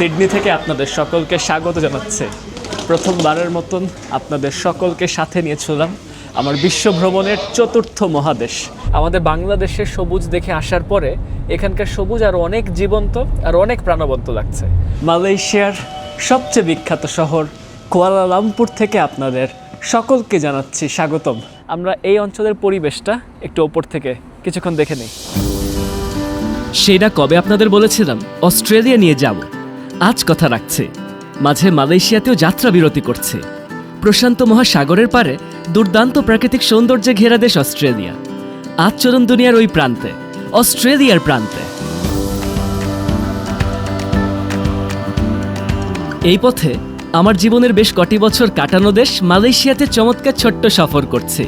Sydney থেকে আপনাদের সকলকে স্বাগত জানাচ্ছে। প্রথমবারের মতন আপনাদের সকলকে সাথে নিয়ে চললাম আমার বিশ্ব ভ্রমণের চতুর্থ মহাদেশ। আমাদের বাংলাদেশের সবুজ দেখে আসার পরে এখানকার সবুজ আরও অনেক জীবন্ত আর অনেক প্রাণবন্ত লাগছে। মালয়েশিয়ার সবচেয়ে বিখ্যাত শহর কুয়ালালামপুর থেকে আপনাদের সকলকে জানাচ্ছি স্বাগতম। আমরা এই অঞ্চলের পরিবেশটা একটু ওপর থেকে কিছুক্ষণ দেখে নিই। সেটা কবে আপনাদের বলেছিলাম অস্ট্রেলিয়া নিয়ে যাব, আজ কথা রাখছে। মাঝে মালয়েশিয়াতেও যাত্রা বিরতি করছে। প্রশান্ত মহাসাগরের পারে দুর্দান্ত প্রাকৃতিক সৌন্দর্যে ঘেরা দেশ অস্ট্রেলিয়া। আজ চলুন দুনিয়ার ওই প্রান্তে, অস্ট্রেলিয়ার প্রান্তে। এই পথে আমার জীবনের বেশ কটি বছর কাটানো দেশ মালয়েশিয়াতে চমৎকার ছোট্ট সফর করছে।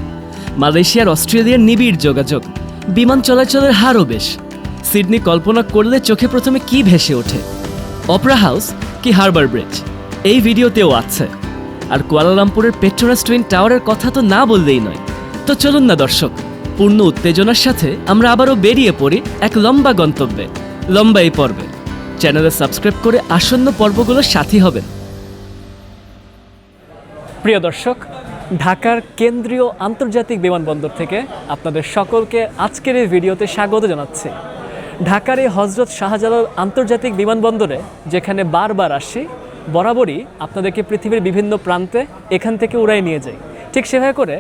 মালয়েশিয়ার অস্ট্রেলিয়ার নিবিড় যোগাযোগ, বিমান চলাচলের হারও বেশ। সিডনি কল্পনা করলে চোখে প্রথমে কি ভেসে ওঠে? অপেরা হাউস কি হারবার ব্রিজ? এই ভিডিওতেও আছে। আর কুয়ালালামপুরের পেট্রোনাস টুইন টাওয়ারের কথা তো না বললেই নয়। তো চলুন না দর্শক, পূর্ণ উত্তেজনার সাথে আমরা আবারও বেরিয়ে পড়ি এক লম্বা গন্তব্যে, লম্বা এই পর্বে। চ্যানেলে সাবস্ক্রাইব করে আসন্ন পর্বগুলোর সাথী হবেন। প্রিয় দর্শক, ঢাকার কেন্দ্রীয় আন্তর্জাতিক বিমানবন্দর থেকে আপনাদের সকলকে আজকের এই ভিডিওতে স্বাগত জানাচ্ছি। ঢাকার এই হজরত শাহজালাল আন্তর্জাতিক বিমানবন্দরে যেখানে বারবার আসি, বরাবরই আপনাদেরকে পৃথিবীর বিভিন্ন প্রান্তে এখান থেকে উড়াই নিয়ে যাই। ঠিক সেভাবে করে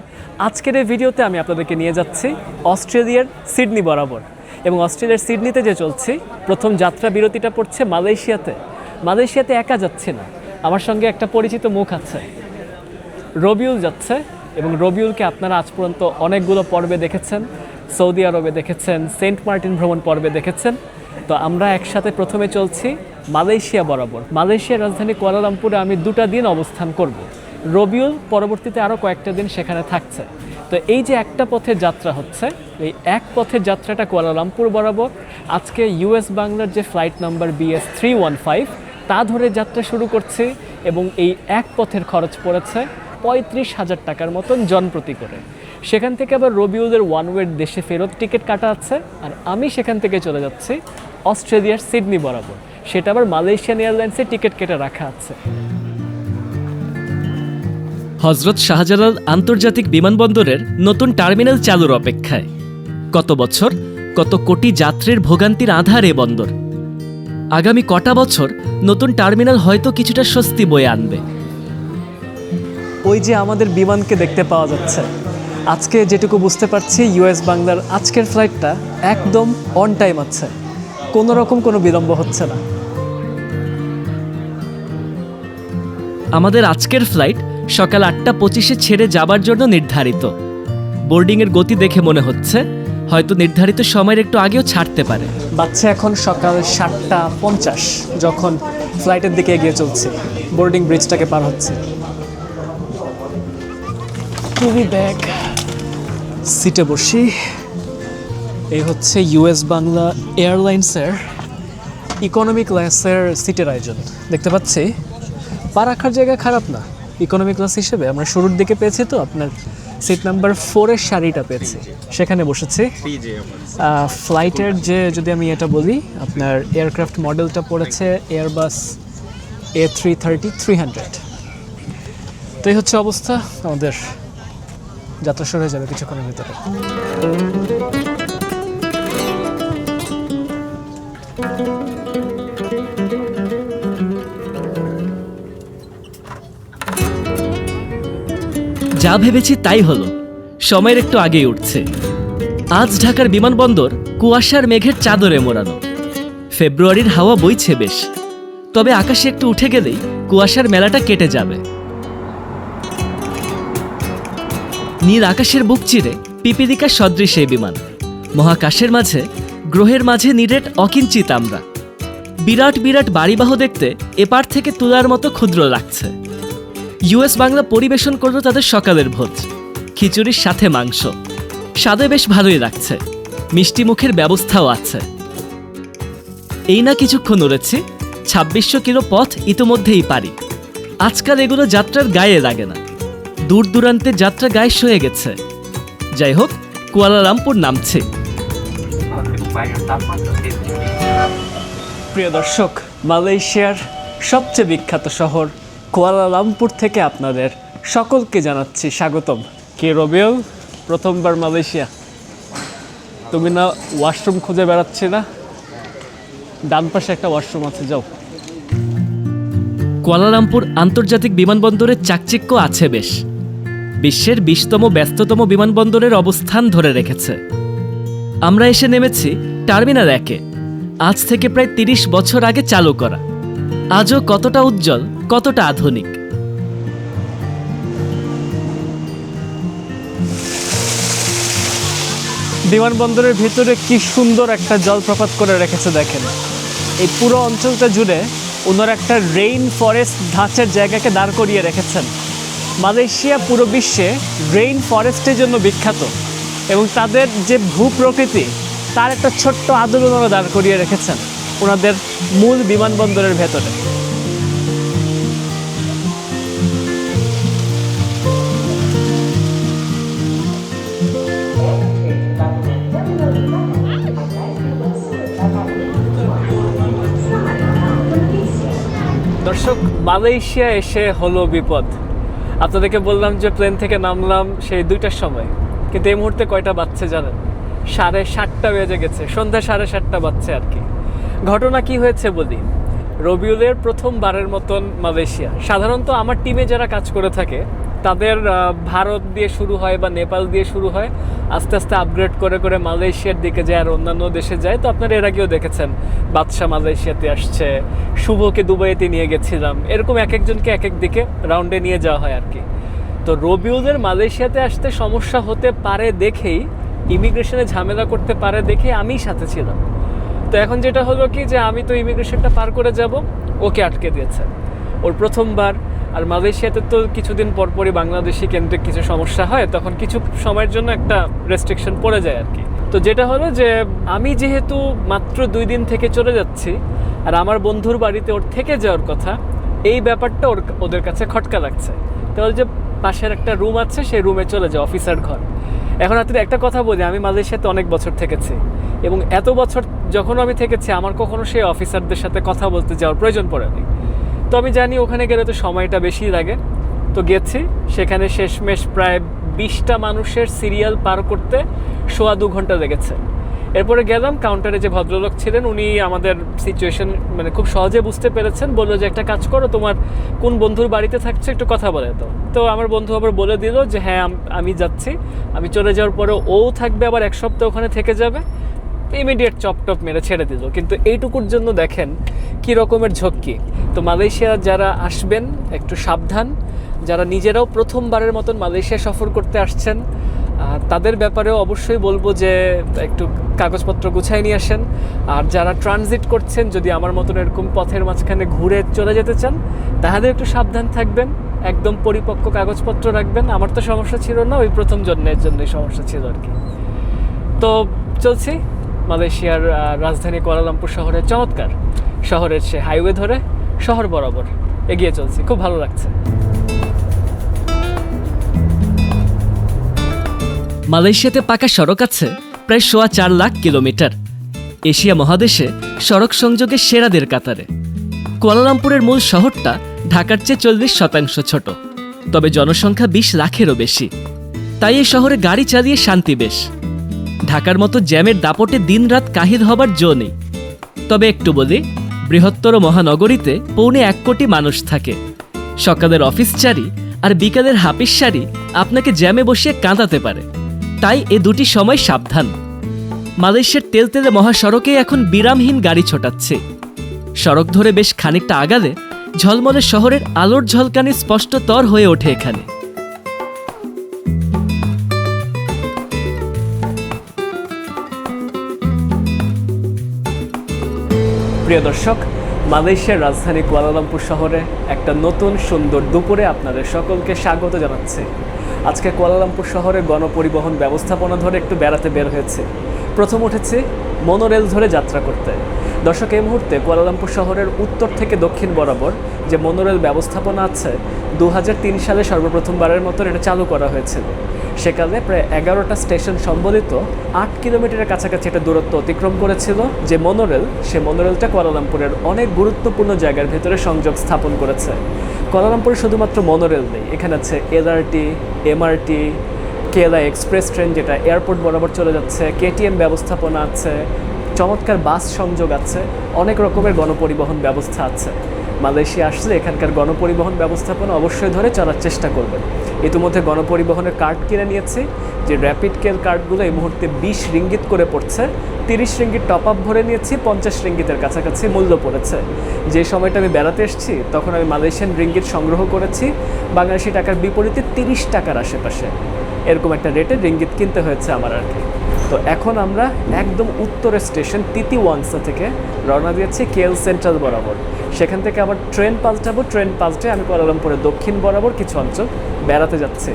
আজকের এই ভিডিওতে আমি আপনাদেরকে নিয়ে যাচ্ছি অস্ট্রেলিয়ার সিডনি বরাবর। এবং অস্ট্রেলিয়ার সিডনিতে যে চলছি, প্রথম যাত্রা বিরতিটা পড়ছে মালয়েশিয়াতে। মালয়েশিয়াতে একা যাচ্ছি না, আমার সঙ্গে একটা পরিচিত মুখ আছে। রবিউল যাচ্ছে, এবং রবিউলকে আপনারা আজ পর্যন্ত অনেকগুলো পর্বে দেখেছেন। সৌদি আরবে দেখেছেন, সেন্ট মার্টিন ভ্রমণ পর্বে দেখেছেন। তো আমরা একসাথে প্রথমে চলছি মালয়েশিয়া বরাবর। মালয়েশিয়ার রাজধানী কুয়ালালামপুরে আমি 2টা দিন অবস্থান করব। রবিউল পরবর্তীতে আরও কয়েকটা দিন সেখানে থাকছে। তো এই যে একটা পথের যাত্রা হচ্ছে, এই এক পথের যাত্রাটা কুয়ালালামপুর বরাবর। আজকে ইউএস বাংলার যে ফ্লাইট নাম্বার BS 315 তা ধরে যাত্রা শুরু করছি, এবং এই এক পথের খরচ পড়েছে 35,000 টাকার মতন জনপ্রতি করে। সেখান থেকে আবার রবিউলের ওয়ান ওয়ে দেশে ফেরত টিকিট কাটা আছে, আর আমি সেখান থেকে চলে যাচ্ছি অস্ট্রেলিয়ার সিডনি বরাবর। সেটা আবার মালয়েশিয়ান এয়ারলাইন্সে টিকিট কেটে রাখা আছে। হজরত শাহজালাল আন্তর্জাতিক বিমানবন্দরের নতুন টার্মিনাল চালুর অপেক্ষায়। কত বছর, কত কোটি যাত্রীর ভোগান্তির আধার এ বন্দর। আগামী কটা বছর নতুন টার্মিনাল হয়তো কিছুটা স্বস্তি বয়ে আনবে। ওই যে আমাদের বিমানকে দেখতে পাওয়া যাচ্ছে। আজকে যেটুকু বুঝতে পারছি, ইউএস বাংলার আজকের ফ্লাইটটা একদম অন টাইম আছে, কোনো রকম কোনো বিলম্ব হচ্ছে না। আমাদের আজকের ফ্লাইট সকাল 8:25 ছেড়ে যাবার জন্য নির্ধারিত। বোর্ডিংয়ের গতি দেখে মনে হচ্ছে হয়তো নির্ধারিত সময়ের একটু আগেও ছাড়তে পারে। বাচ্চা এখন সকাল 7:50 যখন ফ্লাইটের দিকে এগিয়ে চলছে, বোর্ডিং ব্রিজটাকে পার হচ্ছে। টুবি ব্যাগ, সিটে বসি। এই হচ্ছে ইউএস বাংলা এয়ারলাইন্সের ইকোনমি ক্লাসের সিটের আয়োজন। দেখতে পাচ্ছি পা রাখার জায়গা খারাপ না। ইকোনমি ক্লাস হিসেবে আমরা শুরুর দিকে পেয়েছি, তো আপনার সিট নাম্বার 4-এর সারিটা পেয়েছি, সেখানে বসেছি। ফ্লাইটের যে যদি আমি এটা বলি, আপনার এয়ারক্রাফট মডেলটা পড়েছে এয়ারবাস A330-300। তো এই হচ্ছে অবস্থা। আমাদের যাত্রা শুরু হয়ে যাবে কিছুক্ষণের ভিতরে। যা ভেবেছি তাই হলো, সময়ের একটু আগেই উঠছে। আজ ঢাকার বিমানবন্দর কুয়াশার মেঘের চাদরে মোড়ানো। ফেব্রুয়ারির হাওয়া বইছে বেশ, তবে আকাশে একটু উঠে গেলেই কুয়াশার মেলাটা কেটে যাবে। নীল আকাশের বুক চিরে পিপিলিকা সদৃশ এই বিমান। মহাকাশের মাঝে, গ্রহের মাঝে নিরেট অকিঞ্চিত আমরা। বিরাট বিরাট বাড়িবাহ দেখতে এপার থেকে তুলার মতো ক্ষুদ্র লাগছে। ইউএস বাংলা পরিবেশন করলো তাদের সকালের ভোজ, খিচুড়ির সাথে মাংস। স্বাদে বেশ ভালোই লাগছে, মিষ্টি মুখের ব্যবস্থাও আছে। এই না কিছুক্ষণ উড়েছি, 2600 কিলো পথ ইতোমধ্যেই পারি। আজকাল এগুলো যাত্রার গায়ে লাগে না, দূর দূরান্তের যাত্রা গায়ে সয়ে গেছে। যাই হোক, কুয়ালালামপুর নামছে। প্রিয় দর্শক, মালয়েশিয়ার সবচেয়ে বিখ্যাত শহর কুয়ালালামপুর থেকে আপনাদের সকলকে জানাচ্ছি স্বাগতম। কে রবিউল, প্রথমবার মালয়েশিয়া? তুমি না ওয়াশরুম খুঁজে বেড়াচ্ছি না? ডান পাশে একটা ওয়াশরুম আছে, যাও। কুয়ালালামপুর আন্তর্জাতিক বিমানবন্দরের চাকচিক্য আছে বেশ। বিশ্বের 20তম ব্যস্ততম বিমানবন্দরের অবস্থান ধরে রেখেছে। আমরা এসে নেমেছি টার্মিনাল 1-এ, আজ থেকে প্রায় 30 বছর আগে চালু করা। আজও কতটা উজ্জ্বল, কতটা আধুনিক। বিমানবন্দরের ভিতরে কি সুন্দর একটা জলপ্রপাত করে রেখেছে দেখেন। এই পুরো অঞ্চলটা জুড়ে ওনারা একটা রেইন ফরেস্ট ধাঁচের জায়গাকে দাঁড় করিয়ে রেখেছেন। মালয়েশিয়া পুরো বিশ্বে রেইন ফরেস্টের জন্য বিখ্যাত এবং তাদের যে ভূপ্রকৃতি তার একটা ছোট্ট আদল ওনারা দাঁড় করিয়ে রেখেছেন ওনাদের মূল বিমানবন্দরের ভেতরে। দর্শক, মালয়েশিয়া এসে হলো বিপদ। আপনাদেরকে বললাম যে প্লেন থেকে নামলাম সেই 2টার সময়, কিন্তু এই মুহূর্তে কয়টা বাজছে জানেন? 7:30 বেজে গেছে, সন্ধ্যা 7:30 বাজছে আর কি। ঘটনা কি হয়েছে বলি। রবিউলের প্রথমবারের মতন মালয়েশিয়া। সাধারণত আমার টিমে যারা কাজ করে থাকে তাদের ভারত দিয়ে শুরু হয় বা নেপাল দিয়ে শুরু হয়, আস্তে আস্তে আপগ্রেড করে করে মালয়েশিয়ার দিকে যায় আর অন্যান্য দেশে যায়। তো আপনারা এর আগেও দেখেছেন বাদশা মালয়েশিয়াতে আসছে, শুভকে দুবাইতে নিয়ে গেছিলাম, এরকম এক একজনকে এক এক দিকে রাউন্ডে নিয়ে যাওয়া হয় আর কি। তো রবিউলের মালয়েশিয়াতে আসতে সমস্যা হতে পারে দেখেই, ইমিগ্রেশনে ঝামেলা করতে পারে দেখে আমিই সাথে ছিলাম। তো এখন যেটা হলো কি যে আমি তো ইমিগ্রেশনটা পার করে যাব, ওকে আটকে দিয়েছে। ওর প্রথমবার। আর মালয়েশিয়াতে তো কিছুদিন পরপরই বাংলাদেশি কেন্দ্রিক কিছু সমস্যা হয়, তখন কিছু সময়ের জন্য একটা রেস্ট্রিকশন পড়ে যায় আর কি। তো যেটা হলো যে আমি যেহেতু মাত্র 2 দিন থেকে চলে যাচ্ছি আর আমার বন্ধুর বাড়িতে ওর থেকে যাওয়ার কথা, এই ব্যাপারটা ওদের কাছে খটকা লাগছে। তাহলে যে পাশের একটা রুম আছে সেই রুমে চলে যায়, অফিসার ঘর। এখন আপনি একটা কথা বলি, আমি মালয়েশিয়াতে অনেক বছর থেকেছি এবং এত বছর যখন আমি থেকেছি আমার কখনো সেই অফিসারদের সাথে কথা বলতে যাওয়ার প্রয়োজন পড়েনি। তো আমি জানি ওখানে গেলে তো সময়টা বেশি লাগে। তো গেছি, সেখানে শেষমেশ প্রায় 20টা মানুষের সিরিয়াল পার করতে 1.25 ঘন্টা লেগেছে। এরপরে গেলাম, কাউন্টারে যে ভদ্রলোক ছিলেন উনি আমাদের সিচুয়েশন মানে খুব সহজে বুঝতে পেরেছেন। বললো যে একটা কাজ করো, তোমার কোন বন্ধুর বাড়িতে থাকছে একটু কথা বলে দাও। তো আমার বন্ধু আবার বলে দিল যে হ্যাঁ আমি যাচ্ছি, আমি চলে যাওয়ার পরে ও থাকবে আবার 1 সপ্তাহ ওখানে থেকে যাবে। ইমিডিয়েট চপটপ মেরে ছেড়ে দিল। কিন্তু এইটুকুর জন্য দেখেন কি রকমের ঝক্কি। তো মালয়েশিয়া যারা আসবেন একটু সাবধান। যারা নিজেরাও প্রথমবারের মতন মালয়েশিয়া সফর করতে আসছেন তাদের ব্যাপারেও অবশ্যই বলবো যে একটু কাগজপত্র গুছাই নিয়ে আসেন। আর যারা ট্রানজিট করছেন, যদি আমার মতন এরকম পথের মাঝখানে ঘুরে চলে যেতে চান, তাহলে একটু সাবধান থাকবেন, একদম পরিপক্ক কাগজপত্র রাখবেন। আমার তো সমস্যা ছিল না, ওই প্রথম জন্মের জন্যই সমস্যা ছিল আর কি। তো চলছি মালয়েশিয়ার রাজধানী কুয়ালালামপুর শহরের চমৎকার শহরের সে হাইওয়ে ধরে শহর বরাবর এগিয়ে চলছি, খুব ভালো লাগছে। মালয়েশিয়াতে পাকা সড়ক আছে প্রায় 4.25 লাখ কিলোমিটার। এশিয়া মহাদেশে সড়ক সংযোগের সেরাদের কাতারে। কুয়ালালামপুরের মূল শহরটা ঢাকার চেয়ে 40% ছোট, তবে জনসংখ্যা 20 লাখেরও বেশি। তাই এই শহরে গাড়ি চালিয়ে শান্তি বেশ। ঢাকার মতো জ্যামের দাপটে দিনরাত কাহিল হবার জো নেই। তবে একটু বলি, বৃহত্তর মহানগরীতে 1.25 কোটি মানুষ থাকে। সকালের অফিস চারি আর বিকালের হাফিস সারি আপনাকে জ্যামে বসিয়ে কাঁদাতে পারে। তাই এ দুটি সময় সাবধান। মালয়েশিয়ার তেলতেলে মহাসড়কে এখন বিরামহীন গাড়ি ছোটাচ্ছে। সড়ক ধরে বেশ খানিকটা আগালে ঝলমলে শহরের আলোর ঝলকানি স্পষ্টতর হয়ে ওঠে এখানে। প্রিয় দর্শক, মালয়েশিয়ার রাজধানী কুয়ালালামপুর শহরে একটা নতুন সুন্দর দুপুরে আপনাদের সকলকে স্বাগত জানাচ্ছি। আজকে কুয়ালালামপুর শহরে গণপরিবহন ব্যবস্থাপনা ধরে একটু বেড়াতে বের হয়েছে। প্রথম উঠেছি মোনোরেল ধরে যাত্রা করতে। দর্শক, এই মুহূর্তে কুয়ালালামপুর শহরের উত্তর থেকে দক্ষিণ বরাবর যে মনোরেল ব্যবস্থাপনা আছে 2003 সালে সর্বপ্রথমবারের মতো এটা চালু করা হয়েছিল। সেকালে প্রায় 11টা স্টেশন সম্বলিত 8 কিলোমিটারের কাছাকাছি একটা দূরত্ব অতিক্রম করেছিল। যে মনোরেল, সে মনোরেলটা কুয়ালালামপুরের অনেক গুরুত্বপূর্ণ জায়গার ভেতরে সংযোগ স্থাপন করেছে। কুয়ালালামপুরে শুধুমাত্র মনোরেল নেই, এখানে আছে এলআরটি, এমআরটি, কেলা এক্সপ্রেস ট্রেন যেটা এয়ারপোর্ট বরাবর চলে যাচ্ছে, কেটিএম ব্যবস্থাপনা আছে, চমৎকার বাস সংযোগ আছে, অনেক রকমের গণপরিবহন ব্যবস্থা আছে। মালয়েশিয়া আসলে এখানকার গণপরিবহন ব্যবস্থাপনা অবশ্যই ধরে চলার চেষ্টা করবেন। ইতিমধ্যে গণপরিবহনের কার্ড কিনে নিয়েছি, যে র্যাপিড কেল কার্ডগুলো এই মুহূর্তে 20 রিঙ্গিত করে পড়ছে। 30 রিঙ্গিত টপ আপ ভরে নিয়েছি, 50 রিঙ্গিতের কাছাকাছি মূল্য পড়েছে। যে সময়টা আমি বেড়াতে এসেছি তখন আমি মালয়েশিয়ান রিঙ্গিত সংগ্রহ করেছি বাংলাদেশি টাকার বিপরীতে 30 টাকার আশেপাশে, এরকম একটা রেটে রিঙ্গিত কিনতে হয়েছে আমার আর কি। তো এখন আমরা একদম উত্তরের স্টেশন তিতিওয়াংসা থেকে রওনা দিয়েছি কেএল সেন্ট্রাল বরাবর। সেখান থেকে আবার ট্রেন পাল্টাবো, ট্রেন পাল্টে আমি কুয়ালালামপুরের দক্ষিণ বরাবর কিছু অঞ্চল বেড়াতে যাচ্ছি।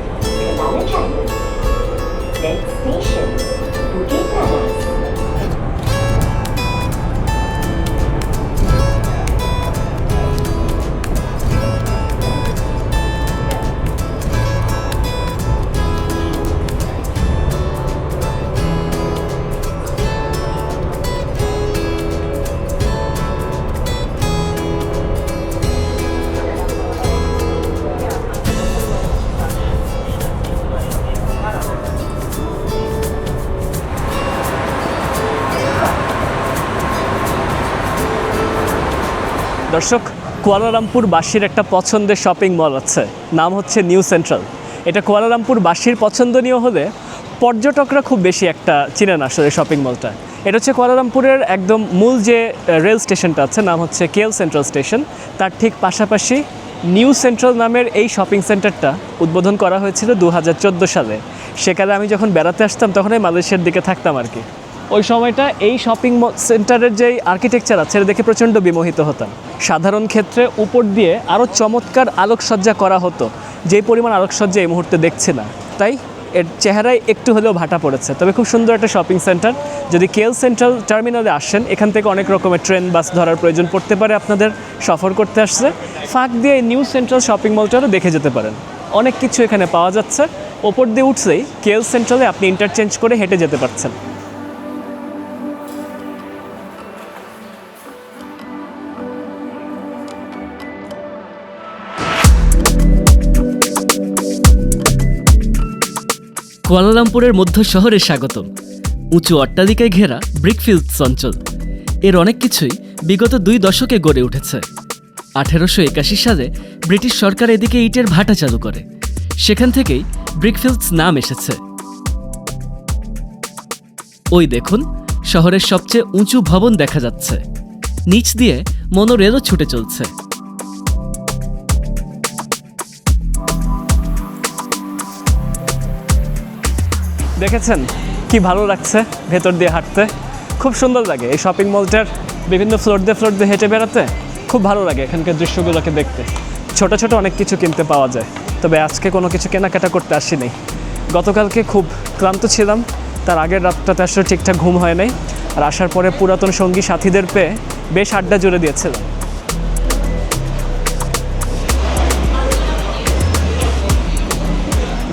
দর্শক, কুয়ালালামপুরবাসীর একটা পছন্দের শপিং মল আছে, নাম হচ্ছে নিউ সেন্ট্রাল। এটা কুয়ালালামপুরবাসীর পছন্দনীয় হলে পর্যটকরা খুব বেশি একটা চিনেন আসলে শপিং মলটা। এটা হচ্ছে কুয়ালালামপুরের একদম মূল যে রেল স্টেশনটা আছে, নাম হচ্ছে কেএল সেন্ট্রাল স্টেশন, তার ঠিক পাশাপাশি নিউ সেন্ট্রাল নামের এই শপিং সেন্টারটা উদ্বোধন করা হয়েছিল 2014 সালে। সেকালে আমি যখন বেড়াতে আসতাম তখন আমি মালয়েশিয়ার দিকে থাকতাম আর কি। ওই সময়টা এই শপিং সেন্টারের যেই আর্কিটেকচার আছে এটা দেখে প্রচণ্ড বিমোহিত হতাম। সাধারণ ক্ষেত্রে উপর দিয়ে আরও চমৎকার আলোকসজ্জা করা হতো, যেই পরিমাণ আলোকসজ্জা এই মুহূর্তে দেখছি না, তাই এর চেহারায় একটু হলেও ভাটা পড়েছে। তবে খুব সুন্দর একটা শপিং সেন্টার। যদি কেএল সেন্ট্রাল টার্মিনালে আসেন, এখান থেকে অনেক রকমের ট্রেন বাস ধরার প্রয়োজন পড়তে পারে আপনাদের সফর করতে আসছে। ফাঁক দিয়ে এই নিউ সেন্ট্রাল শপিং মলটারও দেখে যেতে পারেন, অনেক কিছু এখানে পাওয়া যাচ্ছে। ওপর দিয়ে উঠছেই কেএল সেন্ট্রালে আপনি ইন্টারচেঞ্জ করে হেঁটে যেতে পারছেন। কুয়ালালামপুরের মধ্য শহরে স্বাগতম। উঁচু অট্টালিকায় ঘেরা ব্রিকফিল্ডস অঞ্চল, এর অনেক কিছুই বিগত 2 দশকে গড়ে উঠেছে। 1881 সালে ব্রিটিশ সরকার এদিকে ইটের ভাটা চালু করে, সেখান থেকেই ব্রিকফিল্ডস নাম এসেছে। ওই দেখুন, শহরের সবচেয়ে উঁচু ভবন দেখা যাচ্ছে, নিচ দিয়ে মনোরেলও ছুটে চলছে। দেখেছেন কি ভালো লাগছে ভেতর দিয়ে হাঁটতে, খুব সুন্দর লাগে এই শপিং মলটার বিভিন্ন ফ্লোর দিয়ে হেঁটে বেড়াতে। খুব ভালো লাগে এখানকার দৃশ্যগুলোকে দেখতে। ছোট ছোট অনেক কিছু কিনতে পাওয়া যায়, তবে আজকে কোনো কিছু কেনাকাটা করতে আসিনি। গতকালকে খুব ক্লান্ত ছিলাম, তার আগের রাতটাতে আসলে ঠিকঠাক ঘুম হয় নাই, আর আসার পরে পুরাতন সঙ্গী সাথীদের পেয়ে বেশ আড্ডা জুড়ে দিয়েছিলাম।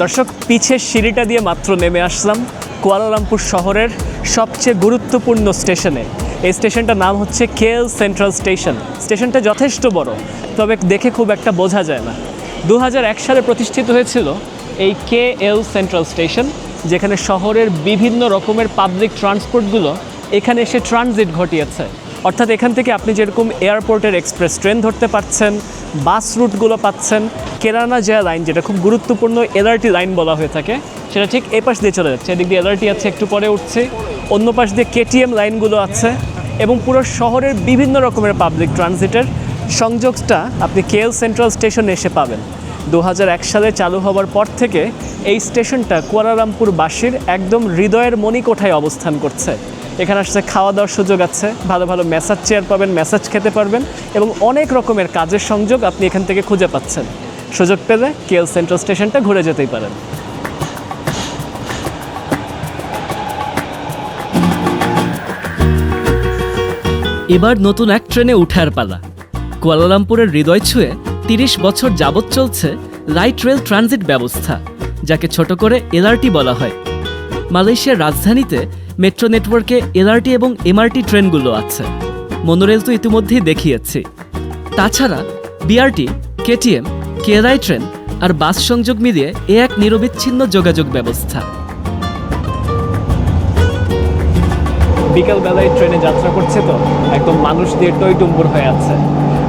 দর্শক, পিছের সিঁড়িটা দিয়ে মাত্র নেমে আসলাম কুয়ালালামপুর শহরের সবচেয়ে গুরুত্বপূর্ণ স্টেশনে। এই স্টেশনটার নাম হচ্ছে কেএল সেন্ট্রাল স্টেশন। স্টেশনটা যথেষ্ট বড়, তবে দেখে খুব একটা বোঝা যায় না। 2001 সালে প্রতিষ্ঠিত হয়েছিল এই কেএল সেন্ট্রাল স্টেশন, যেখানে শহরের বিভিন্ন রকমের পাবলিক ট্রান্সপোর্টগুলো এখানে এসে ট্রানজিট ঘটিয়েছে। অর্থাৎ এখান থেকে আপনি যেরকম এয়ারপোর্টের এক্সপ্রেস ট্রেন ধরতে পারছেন, বাস রুটগুলো পাচ্ছেন, কেরানা জয়া লাইন যেটা খুব গুরুত্বপূর্ণ এলআরটি লাইন বলা হয়ে থাকে, সেটা ঠিক এই পাশ দিয়ে চলে যাচ্ছে। এদিক দিয়ে এলআরটি আছে, একটু পরে উঠছে, অন্য পাশ দিয়ে কেটিএম লাইনগুলো আছে, এবং পুরো শহরের বিভিন্ন রকমের পাবলিক ট্রানজিটের সংযোগটা আপনি কেএল সেন্ট্রাল স্টেশনে এসে পাবেন। 2001 সালে চালু হওয়ার পর থেকে এই স্টেশনটা কুয়ালালামপুরবাসীর একদম হৃদয়ের মণিকোঠায় অবস্থান করছে। এখানে আসছে খাওয়া দাওয়ার সুযোগ আছে, ভালো ভালো ম্যাসাজ চেয়ার পাবেন, ম্যাসাজ খেতে পারবেন, এবং অনেক রকমের কাজের সংযোগ আপনি এখান থেকে খুঁজে পাচ্ছেন। সুযোগ পেলে কেএল সেন্ট্রাল স্টেশনটা ঘুরে যেতেই পারেন। এবার নতুন এক ট্রেনে উঠার পালা। কুয়ালালামপুরের হৃদয় ছুঁয়ে ৩০ বছর যাবৎ চলছে লাইট রেল ট্রানজিট ব্যবস্থা, যাকে ছোট করে এলআরটি বলা হয়। মালয়েশিয়ার রাজধানীতে মেট্রো নেটওয়ার্কে এলআরটি এবং এমআরটি ট্রেনগুলো আছে। মনোরেল তো ইতিমধ্যেই দেখিয়েছি। তাছাড়া বিআরটি, কেটিএম, কেএলআই ট্রেন আর বাস সংযোগ মিলিয়ে এ এক নিরবিচ্ছিন্ন যোগাযোগ ব্যবস্থা। বিকালবেলায় ট্রেনে যাত্রা করছে তো একদম মানুষ দিয়ে টইটুম্বুর হয়ে আছে।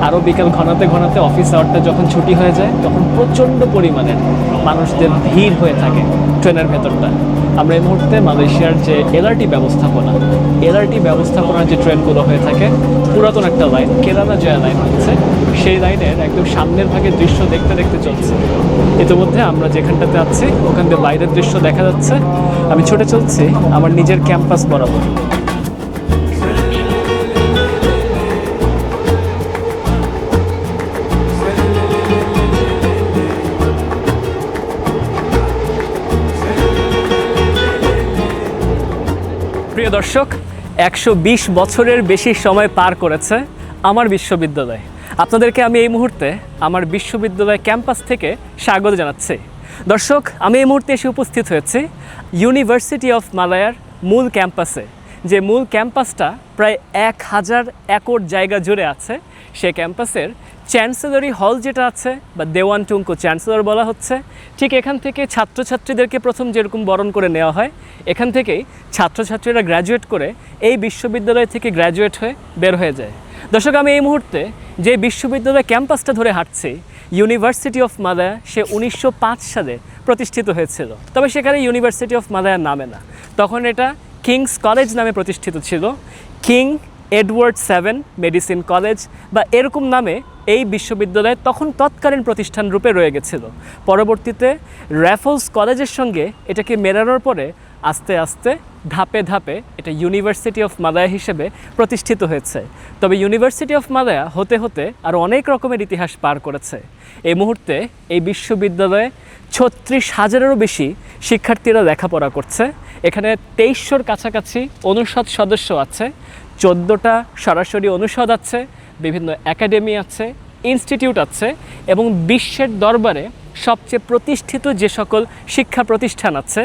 আরও বিকাল ঘনাতে ঘনাতে অফিস আওয়ারটা যখন ছুটি হয়ে যায় তখন প্রচণ্ড পরিমাণের মানুষদের ভিড় হয়ে থাকে ট্রেনের ভেতরটা। আমরা এই মুহূর্তে মালয়েশিয়ার যে এলআরটি ব্যবস্থাপনার যে ট্রেনগুলো হয়ে থাকে, পুরাতন একটা লাইন কেরালা জয়া লাইন হচ্ছে, সেই লাইনের একদম সামনের ভাগের দৃশ্য দেখতে দেখতে চলছে। ইতিমধ্যে আমরা যেখানটাতে আছি ওখান থেকে বাইরের দৃশ্য দেখা যাচ্ছে। আমি ছুটে চলছি আমার নিজের ক্যাম্পাস বরাবর। প্রিয় দর্শক, 120 বছরের বেশি সময় পার করেছে আমার বিশ্ববিদ্যালয়। আপনাদেরকে আমি এই মুহূর্তে আমার বিশ্ববিদ্যালয় ক্যাম্পাস থেকে স্বাগত জানাচ্ছি। দর্শক, আমি এই মুহূর্তে এসে উপস্থিত হয়েছি ইউনিভার্সিটি অফ মালয়ার মূল ক্যাম্পাসে। যে মূল ক্যাম্পাসটা প্রায় 1000 একর জায়গা জুড়ে আছে, সে ক্যাম্পাসের চ্যান্সেলরি হল যেটা আছে বা দেওয়ান টুঙ্কু চ্যান্সেলর বলা হচ্ছে, ঠিক এখান থেকে ছাত্রছাত্রীদেরকে প্রথম যেরকম বরণ করে নেওয়া হয়, এখান থেকেই ছাত্রছাত্রীরা গ্র্যাজুয়েট করে এই বিশ্ববিদ্যালয় থেকে গ্র্যাজুয়েট হয়ে বের হয়ে যায়। দর্শক, আমি এই মুহূর্তে যে বিশ্ববিদ্যালয় ক্যাম্পাসটা ধরে হাঁটছি, ইউনিভার্সিটি অফ মালয়া, সে 1905 সালে প্রতিষ্ঠিত হয়েছিল। তবে সেখানে ইউনিভার্সিটি অফ মালয়া নামে না, তখন এটা কিংস কলেজ নামে প্রতিষ্ঠিত ছিল। কিং এডওয়ার্ড 7 মেডিসিন কলেজ বা এরকম নামে এই বিশ্ববিদ্যালয় তখন তৎকালীন প্রতিষ্ঠান রূপে রয়ে গেছিল। পরবর্তীতে র্যাফলস কলেজের সঙ্গে এটাকে মেলানোর পরে আস্তে আস্তে ধাপে ধাপে এটা ইউনিভার্সিটি অফ মালয়া হিসেবে প্রতিষ্ঠিত হয়েছে। তবে ইউনিভার্সিটি অফ মালয়া হতে হতে আরও অনেক রকমের ইতিহাস পার করেছে। এই মুহূর্তে এই বিশ্ববিদ্যালয়ে 36,000-এরও বেশি শিক্ষার্থীরা লেখাপড়া করছে। এখানে 2300-র কাছাকাছি অনুষদ সদস্য আছে, 14টা সরাসরি অনুষদ আছে, বিভিন্ন একাডেমি আছে, ইনস্টিটিউট আছে এবং বিশ্বের দরবারে সবচেয়ে প্রতিষ্ঠিত যে সকল শিক্ষা প্রতিষ্ঠান আছে,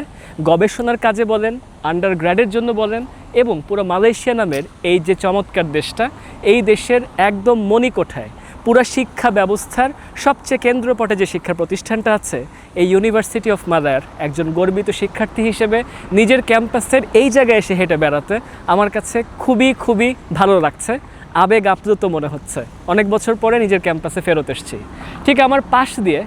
গবেষণার কাজে বলেন, আন্ডার গ্র্যাডের জন্য বলেন, এবং পুরো মালয়েশিয়া নামের এই যে চমৎকার দেশটা, এই দেশের একদম মণিকোঠায় পুরা শিক্ষা ব্যবস্থার সবচেয়ে কেন্দ্রপটে যে শিক্ষা প্রতিষ্ঠানটা আছে, এই ইউনিভার্সিটি অফ মালয়ার একজন গর্বিত শিক্ষার্থী হিসেবে নিজের ক্যাম্পাসের এই জায়গায় এসে হেঁটে বেড়াতে আমার কাছে খুবই খুবই ভালো লাগছে, আবেগ আপ্লুত মনে হচ্ছে। অনেক বছর পরে নিজের ক্যাম্পাসে ফেরত এসেছি। ঠিক আমার পাশ দিয়ে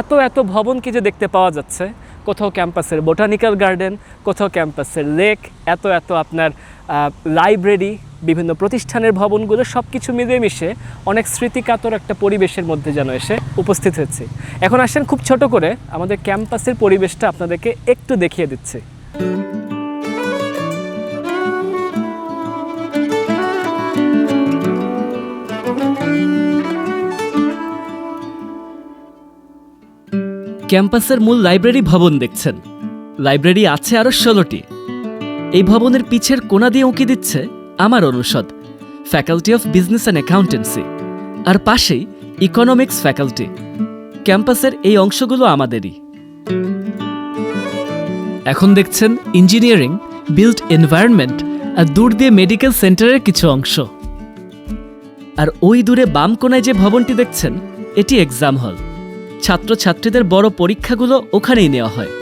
এত এত ভবন কি যে দেখতে পাওয়া যাচ্ছে, কোথাও ক্যাম্পাসের বোটানিক্যাল গার্ডেন, কোথাও ক্যাম্পাসের লেক, এত এত আপনার লাইব্রেরি, বিভিন্ন প্রতিষ্ঠানের ভবনগুলো সব কিছু মিলিয়ে মিশে অনেক স্মৃতিকাতর একটা পরিবেশের মধ্যে যেন এসে উপস্থিত হয়েছি। এখন আসেন খুব ছোট করে আমাদের ক্যাম্পাসের পরিবেশটা আপনাদেরকে একটু দেখিয়ে দিচ্ছি। ক্যাম্পাসের মূল লাইব্রেরি ভবন দেখছেন। লাইব্রেরি আছে আরও 16টি। এই ভবনের পিছের কোণা দিয়ে উঁকি দিচ্ছে আমার অনুষদ, faculty of business and accountancy, আর পাশেই ইকোনমিক্স ফ্যাকাল্টি। ক্যাম্পাসের এই অংশগুলো আমাদেরই। এখন দেখছেন ইঞ্জিনিয়ারিং, বিল্ট এনভায়রনমেন্ট আর দূর দিয়ে মেডিকেল সেন্টারের কিছু অংশ। আর ওই দূরে বাম কোণায় যে ভবনটি দেখছেন, এটি এক্সাম হল। ছাত্রছাত্রীদের বড় পরীক্ষাগুলো ওখানেই নেওয়া হয়।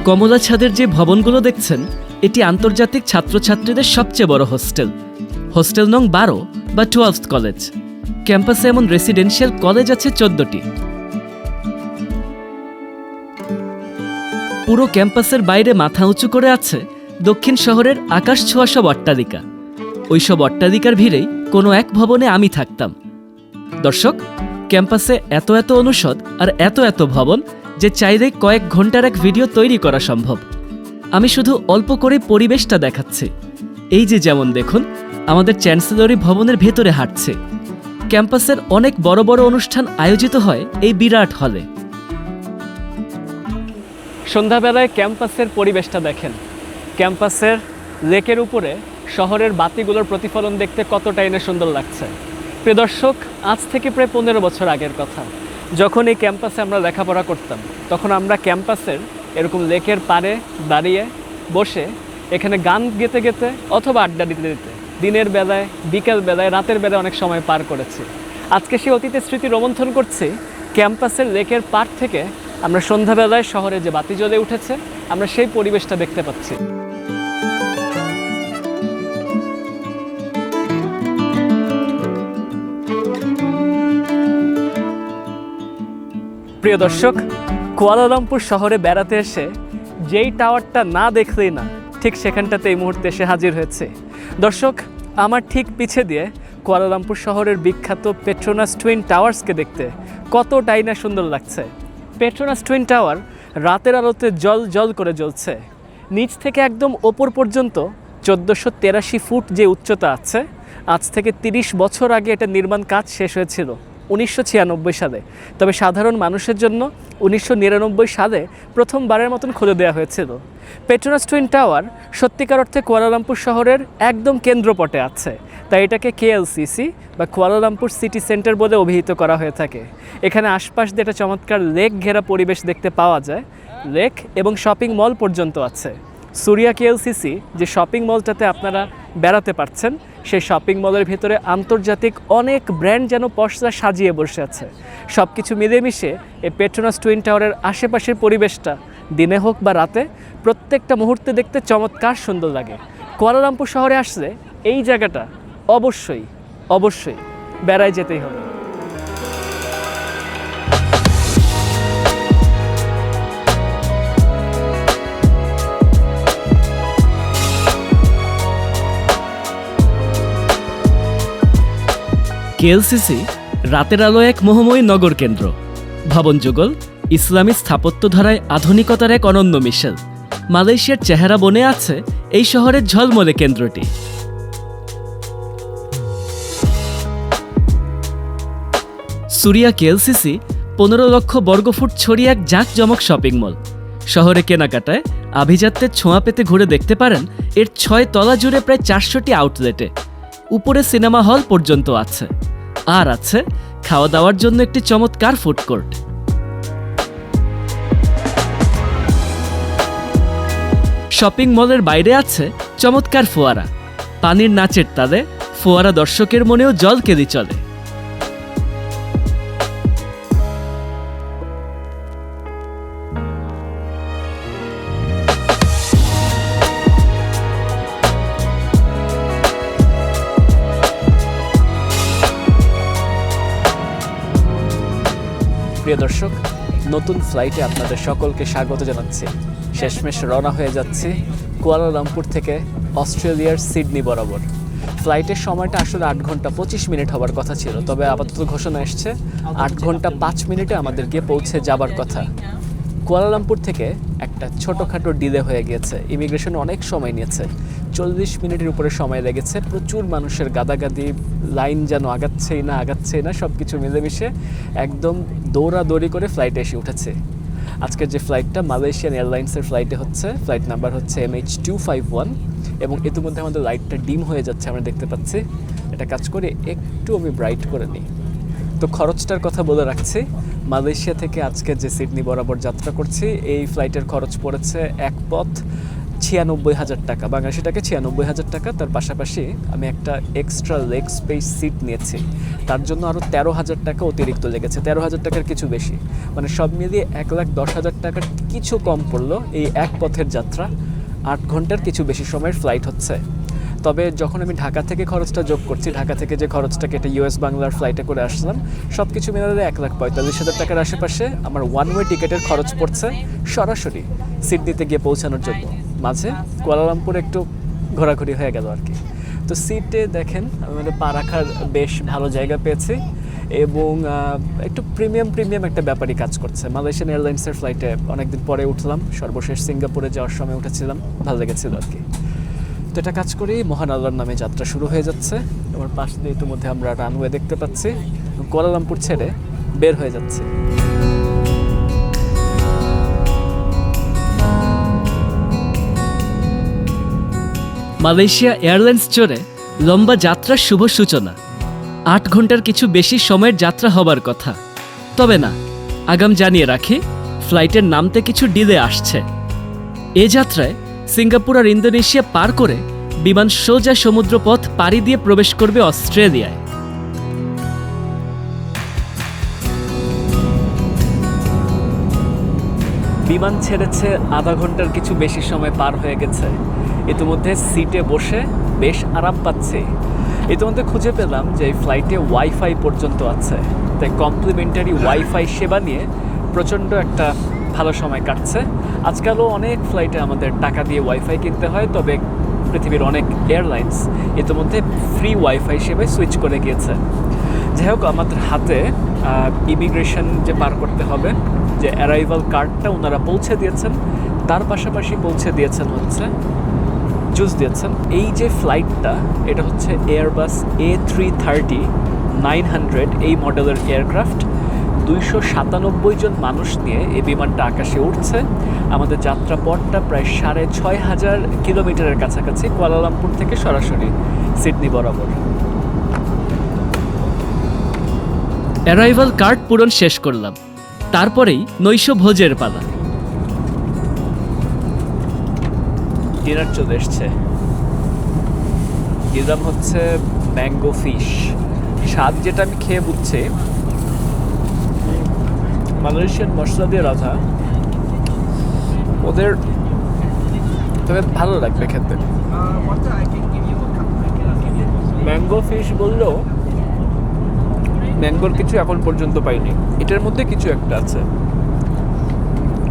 কমলা ছাদের যে ভবনগুলো দেখছেন, এটি আন্তর্জাতিক ছাত্রছাত্রীদের সবচেয়ে বড় হোস্টেল, হোস্টেল নং 12 বা 12th কলেজ। ক্যাম্পাসে এমন রেসিডেন্সিয়াল কলেজ আছে 14টি। পুরো ক্যাম্পাসের বাইরে মাথা উঁচু করে আছে দক্ষিণ শহরের আকাশ ছোঁয়া সব অট্টালিকা। ওইসব অট্টালিকার ভিড়েই কোনো এক ভবনে আমি থাকতাম। দর্শক, ক্যাম্পাসে এত এত অনুষদ আর এত এত ভবন যে চাইলেই কয়েক ঘন্টার এক ভিডিও তৈরি করা সম্ভব। আমি শুধু অল্প করে পরিবেশটা দেখাচ্ছি। এই যে যেমন দেখুন, আমাদের চ্যান্সেলরি ভবনের ভেতরে হাঁটছে। ক্যাম্পাসের অনেক বড় বড় অনুষ্ঠান আয়োজিত হয় এই বিরাট হলে। সন্ধ্যাবেলায় ক্যাম্পাসের পরিবেশটা দেখেন। ক্যাম্পাসের লেকের উপরে শহরের বাতিগুলোর প্রতিফলন দেখতে কতটাই না সুন্দর লাগছে। প্রিয় দর্শক, আজ থেকে প্রায় 15 বছর আগের কথা, যখন এই ক্যাম্পাসে আমরা লেখাপড়া করতাম, তখন আমরা ক্যাম্পাসের এরকম লেকের পাড়ে দাঁড়িয়ে বসে এখানে গান গেতে গেতে অথবা আড্ডা দিতে দিতে দিনের বেলায়, বিকেল বেলায়, রাতের বেলায় অনেক সময় পার করেছি। আজকে সেই অতীতের স্মৃতি রোমন্থন করছি। ক্যাম্পাসের লেকের পাড় থেকে আমরা সন্ধ্যাবেলায় শহরে যে বাতি জ্বলে উঠেছে, আমরা সেই পরিবেশটা দেখতে পাচ্ছি। প্রিয় দর্শক, কুয়ালালামপুর শহরে বেড়াতে এসে যেই টাওয়ারটা না দেখলেই না, ঠিক সেখানটাতে এই মুহূর্তে এসে হাজির হয়েছে। দর্শক, আমার ঠিক পিছে দিয়ে কুয়ালালামপুর শহরের বিখ্যাত পেট্রোনাস টুইন টাওয়ার্সকে দেখতে কতটাই না সুন্দর লাগছে। পেট্রোনাস টুইন টাওয়ার রাতের আলোতে জল জল করে জ্বলছে। নিচ থেকে একদম ওপর পর্যন্ত 1483 ফুট যে উচ্চতা আছে, আজ থেকে 30 বছর আগে এটা নির্মাণ কাজ শেষ হয়েছিল 1996 সালে। তবে সাধারণ মানুষের জন্য 1999 সালে প্রথমবারের মতন খুলে দেওয়া হয়েছিল। পেট্রোনাস টুইন টাওয়ার সত্যিকার অর্থে কুয়ালালামপুর শহরের একদম কেন্দ্রপটে আছে, তাই এটাকে কেএলসিসি বা কুয়ালালামপুর সিটি সেন্টার বলে অভিহিত করা হয়ে থাকে। এখানে আশপাশ দিয়ে একটা চমৎকার লেক ঘেরা পরিবেশ দেখতে পাওয়া যায়। লেক এবং শপিং মল পর্যন্ত আছে। সুরিয়া কেএলসিসি যে শপিং মলটাতে আপনারা বেড়াতে পারছেন, সেই শপিং মলের ভিতরে আন্তর্জাতিক অনেক ব্র্যান্ড যেন পসরা সাজিয়ে বসে আছে। সব কিছু মিলেমিশে এই পেট্রোনাস টুইন টাওয়ারের আশেপাশের পরিবেশটা দিনে হোক বা রাতে প্রত্যেকটা মুহূর্তে দেখতে চমৎকার সুন্দর লাগে। কুয়ালালামপুর শহরে আসলে এই জায়গাটা অবশ্যই অবশ্যই বেড়ায় যেতেই হবে। কেএলসিসি রাতের আলো এক মোহময়ী নগর কেন্দ্র। ভবন যুগল ইসলামী স্থাপত্যধারায় আধুনিকতার এক অনন্য মিশেল। মালয়েশিয়ার চেহারা বনে আছে এই শহরের ঝলমলে কেন্দ্রটি। সুরিয়া কেএলসিসি 15 লক্ষ বর্গফুট ছড়িয়ে এক জাঁকজমক শপিং মল। শহরে কেনাকাটায় আভিজাত্যের ছোঁয়া পেতে ঘুরে দেখতে পারেন এর 6 তলা জুড়ে প্রায় 400টি আউটলেটে। উপরে সিনেমা হল পর্যন্ত আছে, আর আছে খাওয়া দাওয়ার জন্য একটি চমৎকার ফুড কোর্ট। শপিং মলের বাইরে আছে চমৎকার ফোয়ারা। পানির নাচের তালে ফোয়ারা দর্শকের মনেও জল কেলি চলে। প্রিয় দর্শক, নতুন ফ্লাইটে আপনাদের সকলকে স্বাগত জানাচ্ছি। শেষমেশ রওনা হয়ে যাচ্ছি কুয়ালালামপুর থেকে অস্ট্রেলিয়ার সিডনি বরাবর। ফ্লাইটের সময়টা আসলে 8 ঘন্টা 25 মিনিট হওয়ার কথা ছিল, তবে আপাতত ঘোষণা এসছে 8 ঘন্টা 5 মিনিটে আমাদের গিয়ে পৌঁছে যাবার কথা। কুয়ালালামপুর থেকে একটা ছোটোখাটো ডিলে হয়ে গিয়েছে। ইমিগ্রেশন অনেক সময় নিয়েছে, 40 মিনিটের উপরে সময় লেগেছে। প্রচুর মানুষের গাদাগাদি, লাইন যেন আগাচ্ছেই না, সব কিছু মিলেমিশে একদম দৌড়াদৌড়ি করে ফ্লাইটে এসে উঠেছে। আজকের যে ফ্লাইটটা মালয়েশিয়ান এয়ারলাইন্সের ফ্লাইটে হচ্ছে, ফ্লাইট নাম্বার হচ্ছে MH251 এবং ইতিমধ্যে আমাদের লাইটটা ডিম হয়ে যাচ্ছে, আমরা দেখতে পাচ্ছি। এটা কাজ করে একটু আমি ব্রাইট করে নিই। তো খরচটার কথা বলে রাখছি, মালয়েশিয়া থেকে আজকে যে সিডনি বরাবর যাত্রা করছি, এই ফ্লাইটের খরচ পড়েছে এক পথ 96,000 টাকা, বাংলাদেশি টাকা 96,000 টাকা। তার পাশাপাশি আমি একটা এক্সট্রা লেগ স্পেস সিট নিয়েছি, তার জন্য আরও 13,000 টাকা অতিরিক্ত লেগেছে। 13,000 টাকার কিছু বেশি, মানে সব মিলিয়ে 1,10,000 টাকার কিছু কম পড়লো এই এক পথের যাত্রা। 8 ঘন্টার কিছু বেশি সময়ের ফ্লাইট হচ্ছে। তবে যখন আমি ঢাকা থেকে খরচটা যোগ করছি, ঢাকা থেকে যে খরচটা কেটে US বাংলার ফ্লাইটে করে আসলাম, সব কিছু মিলালে 1,45,000 টাকার আশেপাশে আমার ওয়ান ওয়ে টিকিটের খরচ পড়ছে সরাসরি সিডনিতে গিয়ে পৌঁছানোর জন্য। মাঝে কুয়ালালামপুর একটু ঘোরাঘুরি হয়ে গেল আর কি। তো সিটে দেখেন আমাদের পা রাখার বেশ ভালো জায়গা পেয়েছি এবং একটু প্রিমিয়াম একটা ব্যাপারই কাজ করছে। মালয়েশিয়ান এয়ারলাইন্সের ফ্লাইটে অনেকদিন পরে উঠলাম, সর্বশেষ সিঙ্গাপুরে যাওয়ার সময় উঠেছিলাম, ভালো লেগেছিল আর কি। তো এটা কাজ করেই মহান আল্লাহর নামে যাত্রা শুরু হয়ে যাচ্ছে। আমার পাশ দিয়ে ইতিমধ্যে আমরা রানওয়ে দেখতে পাচ্ছি, কুয়ালালামপুর ছেড়ে বের হয়ে যাচ্ছি। মালয়েশিয়া এয়ারলাইন্স চড়ে লম্বা যাত্রার শুভ সূচনা। 8 ঘন্টার কিছু বেশি সময়ের যাত্রা হবার কথা, তবে না, আগাম জানিয়ে রাখি ফ্লাইটের নামতে কিছু ডিলে আসছে। এ যাত্রায় সিঙ্গাপুর আর ইন্দোনেশিয়া পার করে বিমান সোজা সমুদ্রপথ পাড়ি দিয়ে প্রবেশ করবে অস্ট্রেলিয়ায়। বিমান ছেড়েছে আধা ঘন্টার কিছু বেশি সময় পার হয়ে গেছে। ইতিমধ্যে সিটে বসে বেশ আরাম পাচ্ছি। ইতিমধ্যে খুঁজে পেলাম যে এই ফ্লাইটে ওয়াইফাই পর্যন্ত আছে, তাই কমপ্লিমেন্টারি ওয়াইফাই সেবা নিয়ে প্রচণ্ড একটা ভালো সময় কাটছে। আজকালও অনেক ফ্লাইটে আমাদের টাকা দিয়ে ওয়াইফাই কিনতে হয়, তবে পৃথিবীর অনেক এয়ারলাইন্স ইতিমধ্যে ফ্রি ওয়াইফাই সেবায় সুইচ করে গিয়েছে। যাই হোক, আমাদের হাতে ইমিগ্রেশন যে পার করতে হবে, যে অ্যারাইভাল কার্ডটা ওনারা পৌঁছে দিয়েছেন, তার পাশাপাশি পৌঁছে দিয়েছেন হচ্ছে জুস দিয়েছেন এই যে ফ্লাইটটা, এটা হচ্ছে এয়ারবাস A330-900 এই মডেলের এয়ারক্রাফট। 297 জন মানুষ নিয়ে এই বিমানটা আকাশে উঠছে। আমাদের যাত্রাপথটা প্রায় 6500 কিলোমিটারের কাছাকাছি, কুয়ালালামপুর থেকে সরাসরি সিডনি বরাবর। অ্যারাইভাল কার্ড পূরণ শেষ করলাম, তারপরেই নৈশ ভোজের পালা। ডিনার চলে এসছে। এর হচ্ছে ম্যাঙ্গো ফিশ। স্বাদ যেটা আমি খেয়ে বুঝছি, মালয়েশিয়ান মশলা দিয়ে রাধা, ওদের তবে ভালো লাগবে খেতে। ম্যাঙ্গো ফিশ বললেও ম্যাঙ্গোর কিছু এখন পর্যন্ত পাইনি, এটার মধ্যে কিছু একটা আছে।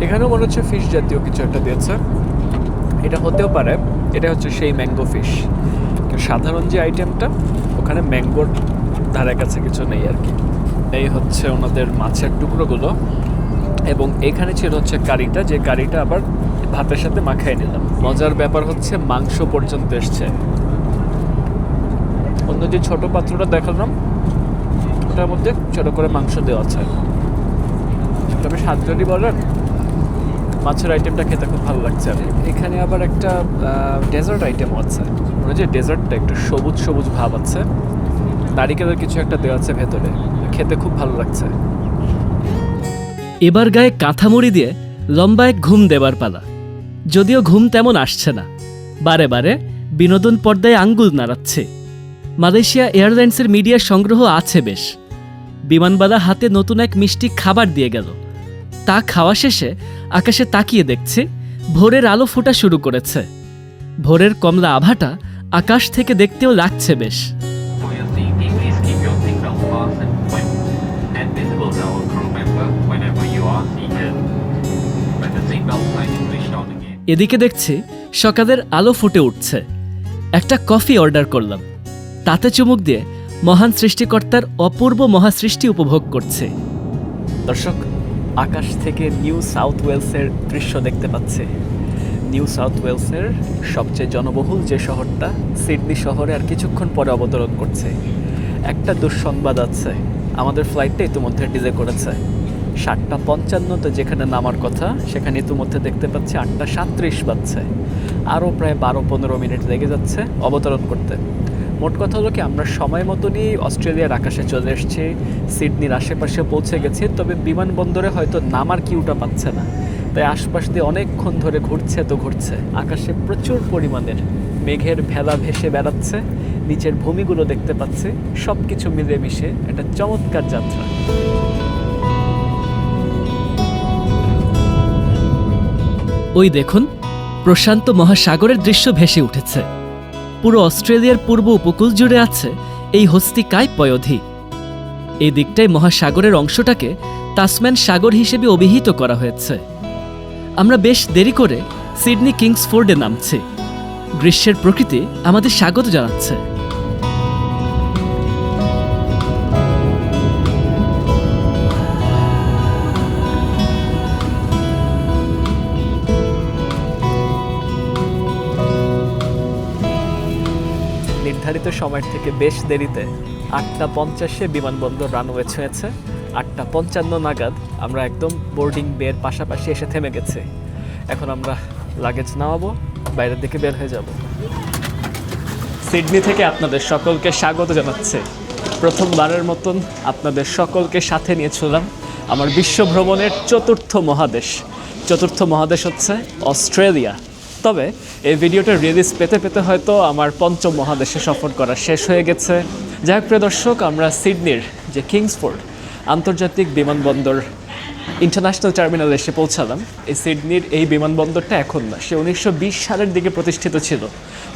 এখানেও মনে হচ্ছে ফিশ জাতীয় কিছু একটা দিয়েছে, এটা হতেও পারে এটা হচ্ছে সেই ম্যাঙ্গো ফিশ। সাধারণ যে আইটেমটা, ওখানে ম্যাঙ্গোর ধারে কাছে কিছু নেই আর কি। এই হচ্ছে ওনাদের মাছের টুকরোগুলো, এবং এখানে ছিল হচ্ছে কারিটা, যে কারিটা আবার ভাতের সাথে মাখায় নিলাম। মজার ব্যাপার হচ্ছে মাংস পর্যন্ত এসছে। অন্য যে ছোট পাত্রটা দেখালাম, ওটার মধ্যে ছোট করে মাংস দেওয়া আছে। তবে স্বাদ যদি বলেন, মাছের আইটেমটা খেতে খুব ভালো লাগছে। এখানে আবার একটা ডেজার্ট আইটেমও আছে, ওই যে ডেজার্টটা একটু সবুজ সবুজ ভাব আছে, নারিকেলের কিছু একটা দেওয়া আছে ভেতরে, খেতে খুব ভালো লাগছে। এবার গায়ে কাঁথামুড়ি দিয়ে লম্বা এক ঘুম দেবার পালা। যদিও ঘুম তেমন আসছে না, বারে বারে বিনোদন পর্দায় আঙ্গুল নাড়াচ্ছে। মালয়েশিয়া এয়ারলাইন্সের মিডিয়া সংগ্রহ আছে বেশ। বিমানবালা হাতে নতুন এক মিষ্টি খাবার দিয়ে গেল। তা খাওয়া শেষে আকাশে তাকিয়ে দেখছি ভোরের আলো ফোটা শুরু করেছে। ভোরের কমলা আভাটা আকাশ থেকে দেখতেও লাগছে বেশ। For your safety, please keep your seatbelt fastened and visible to our crew member whenever you are seated. When the seatbelt sign is switched on again. এদিকে দেখছি সকালের আলো ফুটে উঠছে। একটা কফি অর্ডার করলাম, তাতে চুমুক দিয়ে মহান সৃষ্টিকর্তার অপূর্ব মহাসৃষ্টি উপভোগ করছে। দর্শক, আকাশ থেকে নিউ সাউথ ওয়েলসের দৃশ্য দেখতে পাচ্ছে। নিউ সাউথ ওয়েলসের সবচেয়ে জনবহুল যে শহরটা, সিডনি শহরে আর কিছুক্ষণ পরে অবতরণ করছে। একটা দুঃসংবাদ আছে, আমাদের ফ্লাইটটা ইতিমধ্যে ডিলে করেছে। 7:55-তে যেখানে নামার কথা, সেখানে ইতিমধ্যে দেখতে পাচ্ছি 8:37 বাজছে। আরও প্রায় 12-15 মিনিট লেগে যাচ্ছে অবতরণ করতে। মোট কথা হলো কি, আমরা সময় মতনই অস্ট্রেলিয়ার আকাশে চলে এসেছি, সিডনির আশেপাশে পৌঁছে গেছি, তবে বিমানবন্দরে হয়তো নামার কিউটা পাচ্ছে না। তাই আশপাশ দিয়ে অনেকক্ষণ ধরে ঘুরছে তো ঘুরছে। আকাশে প্রচুর পরিমাণের মেঘের ভেলা ভেসে বেড়াচ্ছে, নিচের ভূমিগুলো দেখতে পাচ্ছি। সব কিছু মিলেমিশে একটা চমৎকার যাত্রা। ওই দেখুন, প্রশান্ত মহাসাগরের দৃশ্য ভেসে উঠেছে। পুরো অস্ট্রেলিয়ার পূর্ব উপকূল জুড়ে আছে এই হস্তিকায় পয়োধি। এই দিকটায় মহাসাগরের অংশটাকে তাসম্যান সাগর হিসেবে অভিহিত করা হয়েছে। আমরা বেশ দেরি করে সিডনি কিংসফোর্ডে নামছি। গ্রীষ্মের প্রকৃতি আমাদের স্বাগত জানাচ্ছে। নির্ধারিত সময়ের থেকে বেশ দেরিতে 8:50-এ বিমানবন্দর রানওয়ে ছুঁয়েছে। 8:55 নাগাদ আমরা একদম বোর্ডিং বের পাশাপাশি এসে থেমে গেছি। এখন আমরা লাগেজ নামাবো, বাইরের দিকে বের হয়ে যাব। সিডনি থেকে আপনাদের সকলকে স্বাগত জানাচ্ছি। প্রথমবারের মতন আপনাদের সকলকে সাথে নিয়ে চললাম আমার বিশ্ব ভ্রমণের চতুর্থ মহাদেশ হচ্ছে অস্ট্রেলিয়া। তবে এই ভিডিওটা রিলিজ পেতে পেতে হয়তো আমার পঞ্চম মহাদেশে সফর করা শেষ হয়ে গেছে। যাই হোক, প্রিয় দর্শক, আমরা সিডনির যে কিংসফোর্ড আন্তর্জাতিক বিমানবন্দর ইন্টারন্যাশনাল টার্মিনালে এসে পৌঁছালাম। এই সিডনির এই বিমানবন্দরটা এখন না, সে 1920 সালের দিকে প্রতিষ্ঠিত ছিল।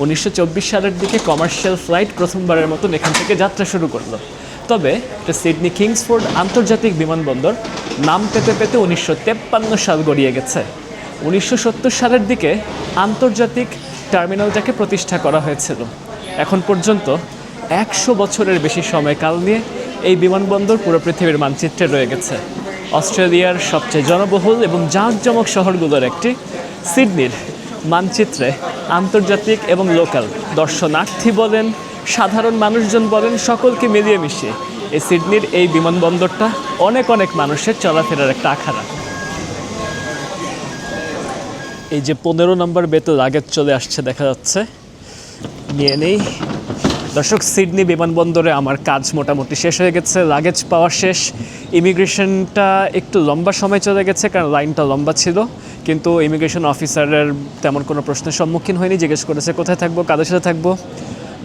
1924 সালের দিকে কমার্শিয়াল ফ্লাইট প্রথমবারের মতন এখান থেকে যাত্রা শুরু করলো। তবে এটা সিডনি কিংসফোর্ড আন্তর্জাতিক বিমানবন্দর নাম পেতে পেতে 1953 সাল গড়িয়ে গেছে। 1970 সালের দিকে আন্তর্জাতিক টার্মিনালটাকে প্রতিষ্ঠা করা হয়েছিল। এখন পর্যন্ত 100 বছরের বেশি সময়কাল নিয়ে এই বিমানবন্দর পুরো পৃথিবীর মানচিত্রে রয়ে গেছে। অস্ট্রেলিয়ার সবচেয়ে জনবহুল এবং জাঁকজমক শহরগুলোর একটি সিডনির মানচিত্রে আন্তর্জাতিক এবং লোকাল দর্শনার্থী বলেন, সাধারণ মানুষজন বলেন, সকলকে মিলিয়ে মিশিয়ে এই সিডনির এই বিমানবন্দরটা অনেক মানুষের চলাফেরার একটা আখাড়া। এই যে 15 নম্বর বেতে লাগেজ চলে আসছে দেখা যাচ্ছে, নিয়ে নেই। দর্শক, সিডনি বিমানবন্দরে আমার কাজ মোটামুটি শেষ হয়ে গেছে, লাগেজ পাওয়া শেষ। ইমিগ্রেশনটা একটু লম্বা সময় চলে গেছে কারণ লাইনটা লম্বা ছিল, কিন্তু ইমিগ্রেশন অফিসারের তেমন কোনো প্রশ্নের সম্মুখীন হয়নি। জিজ্ঞেস করেছে কোথায় থাকবো, কাদের সাথে থাকবো।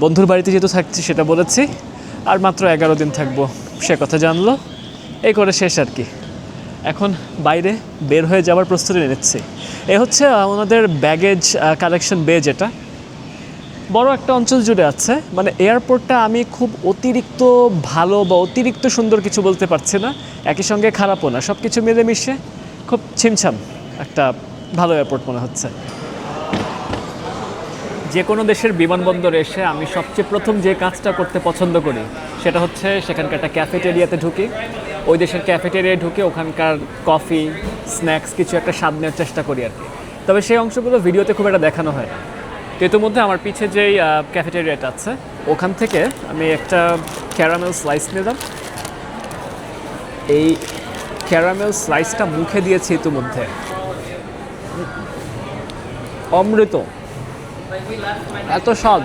বন্ধুর বাড়িতে যেহেতু থাকছি সেটা বলেছি, আর মাত্র 11 দিন থাকবো সে কথা জানলো। এই করে শেষ আর কি। এখন বাইরে বের হয়ে যাওয়ার প্রস্তুতি নিচ্ছি। এ হচ্ছে আমাদের ব্যাগেজ কালেকশন বে, যেটা বড় একটা অঞ্চল জুড়ে আছে। মানে এয়ারপোর্টটা আমি খুব অতিরিক্ত ভালো বা অতিরিক্ত সুন্দর কিছু বলতে পারছি না, একই সঙ্গে খারাপও না, সব কিছু মিলেমিশে খুব ছিমছাম একটা ভালো এয়ারপোর্ট মনে হচ্ছে। যে কোনো দেশের বিমানবন্দরে এসে আমি সবচেয়ে প্রথম যে কাজটা করতে পছন্দ করি সেটা হচ্ছে সেখানকার একটা ক্যাফেটেরিয়াতে ঢুকি। ওই দেশের ক্যাফেটেরিয়ায় ঢুকে ওখানকার কফি, স্ন্যাক্স কিছু একটা স্বাদ নেওয়ার চেষ্টা করি আর কি। তবে সেই অংশগুলো ভিডিওতে খুব একটা দেখানো হয় না। তো ইতিমধ্যে আমার পিছে যেই ক্যাফেটেরিয়াটা আছে ওখান থেকে আমি একটা ক্যারামেল স্লাইস নিলাম। এই ক্যারামেল স্লাইসটা মুখে দিয়েছি ইতিমধ্যে, অমৃত, এত স্বাদ।